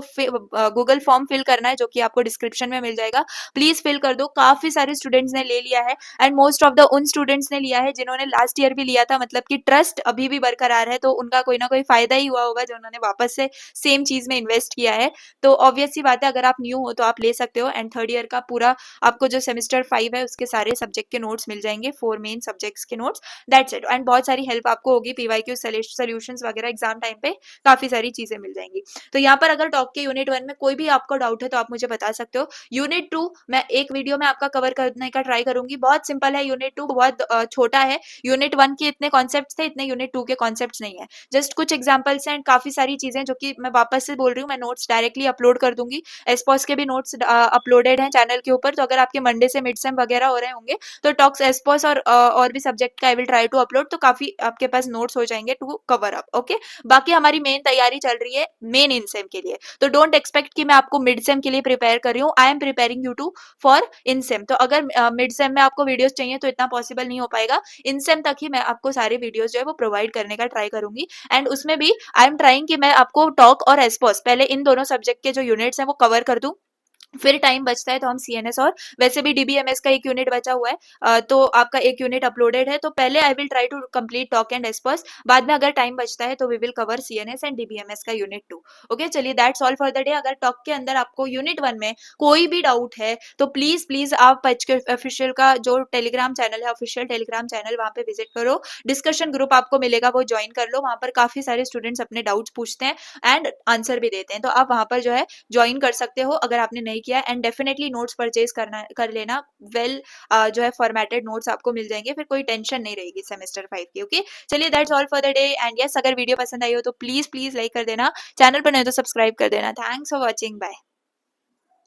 गूगल फॉर्म फिल करना है, जो कि आपको डिस्क्रिप्शन में मिल जाएगा, प्लीज फिल कर दो। काफी सारे स्टूडेंट्स ने ले लिया है, एंड मोस्ट ऑफ द उन स्टूडेंट्स ने लिया है जिन्होंने लास्ट ईयर भी लिया था, मतलब कि ट्रस्ट अभी भी बरकरार है, तो उनका कोई ना कोई फायदा ही हुआ होगा जो उन्होंने वापस से सेम चीज में इन्वेस्ट किया है। तो ऑब्वियस सी बात है, अगर आप न्यू हो तो आप ले सकते हो, एंड थर्ड ईयर का पूरा आपको जो सेमेस्टर 5 है उसके सारे सब्जेक्ट के नोट्स मिल जाएंगे, 4 मेन सब्जेक्ट्स के नोट्स। दैट्स इट, एंड बहुत सारी हेल्प आपको होगी, पीवाईक्यू सोल्यूशंस वगैरह एग्जाम टाइम पे काफी सारी चीजें मिल जाएंगी। तो यहाँ पर अगर टॉक के यूनिट 1 में कोई भी आपको डाउट है तो आप मुझे बता सकते हो। यूनिट 2 मैं एक वीडियो में आपका कवर करने का ट्राई करूंगी, बहुत सिंपल है। यूनिट 2 बहुत छोटा है, यूनिट 1 के इतने कॉन्सेप्ट थे, इतने यूनिट 2 के कॉन्सेप्ट नहीं है, जस्ट कुछ एग्जाम्पल्स हैं, काफी सारी चीजें जो कि मैं वापस से बोल रही हूँ, मैं नोट्स डायरेक्टली अपलोड कर दूंगी। एसपॉस के भी नोट्स अपलोडेड हैं चैनल के ऊपर, तो अगर आपके मंडे से मिड सेम वगैरह हो रहे होंगे तो टॉक्स एसपॉस और भी सब्जेक्ट का I will try to upload, तो काफी आपके पास नोट्स हो जाएंगे टू कवर अप। ओके, बाकी हमारी मेन तैयारी चल रही है मेन इन सेम के लिए, तो डोंट एक्सपेक्ट कि मैं आपको मिड सेम के लिए प्रिपेयर कर रही हूँ। I am preparing you to for in same. तो अगर मिड सेम में आपको वीडियोस चाहिए तो इतना पॉसिबल नहीं हो पाएगा, इन सेम तक ही मैं आपको सारे वीडियोस जो है वो प्रोवाइड करने का ट्राई करूंगी, एंड उसमें भी आई एम ट्राइंग कि मैं आपको टॉक और एसपॉस पहले इन दोनों सब्जेक्ट के जो यूनिट्स हैं वो कवर कर दूं, फिर टाइम बचता है तो हम सीएनएस, और वैसे भी डीबीएमएस का एक यूनिट बचा हुआ है, तो आपका एक यूनिट अपलोडेड है, तो पहले I will try to complete TOC and एस्पर्स, बाद में अगर टाइम बचता है तो we will cover CNS and DBMS का यूनिट 2। ओके, चलिए that's all for the day. अगर टॉक के अंदर आपको यूनिट 1 में कोई भी डाउट है तो प्लीज प्लीज आप एचके ऑफिशियल का जो टेलीग्राम चैनल है, ऑफिशियल टेलीग्राम चैनल, वहां पे विजिट करो, डिस्कशन ग्रुप आपको मिलेगा वो ज्वाइन कर लो, वहां पर काफी सारे स्टूडेंट्स अपने डाउट्स पूछते हैं एंड आंसर भी देते हैं, तो आप वहां पर जो है ज्वाइन कर सकते हो अगर आपने नहीं किया, एंड डेफिनेटली नोट्स परचेज कर लेना, वेल जो है फॉर्मेटेड नोट्स आपको मिल जाएंगे, फिर कोई टेंशन नहीं रहेगी सेमेस्टर 5 की। ओके, चलिए that's all for the day, and yes अगर वीडियो पसंद आई हो तो प्लीज प्लीज लाइक कर देना, चैनल पर नहीं तो सब्सक्राइब कर देना। Thanks for watching, bye.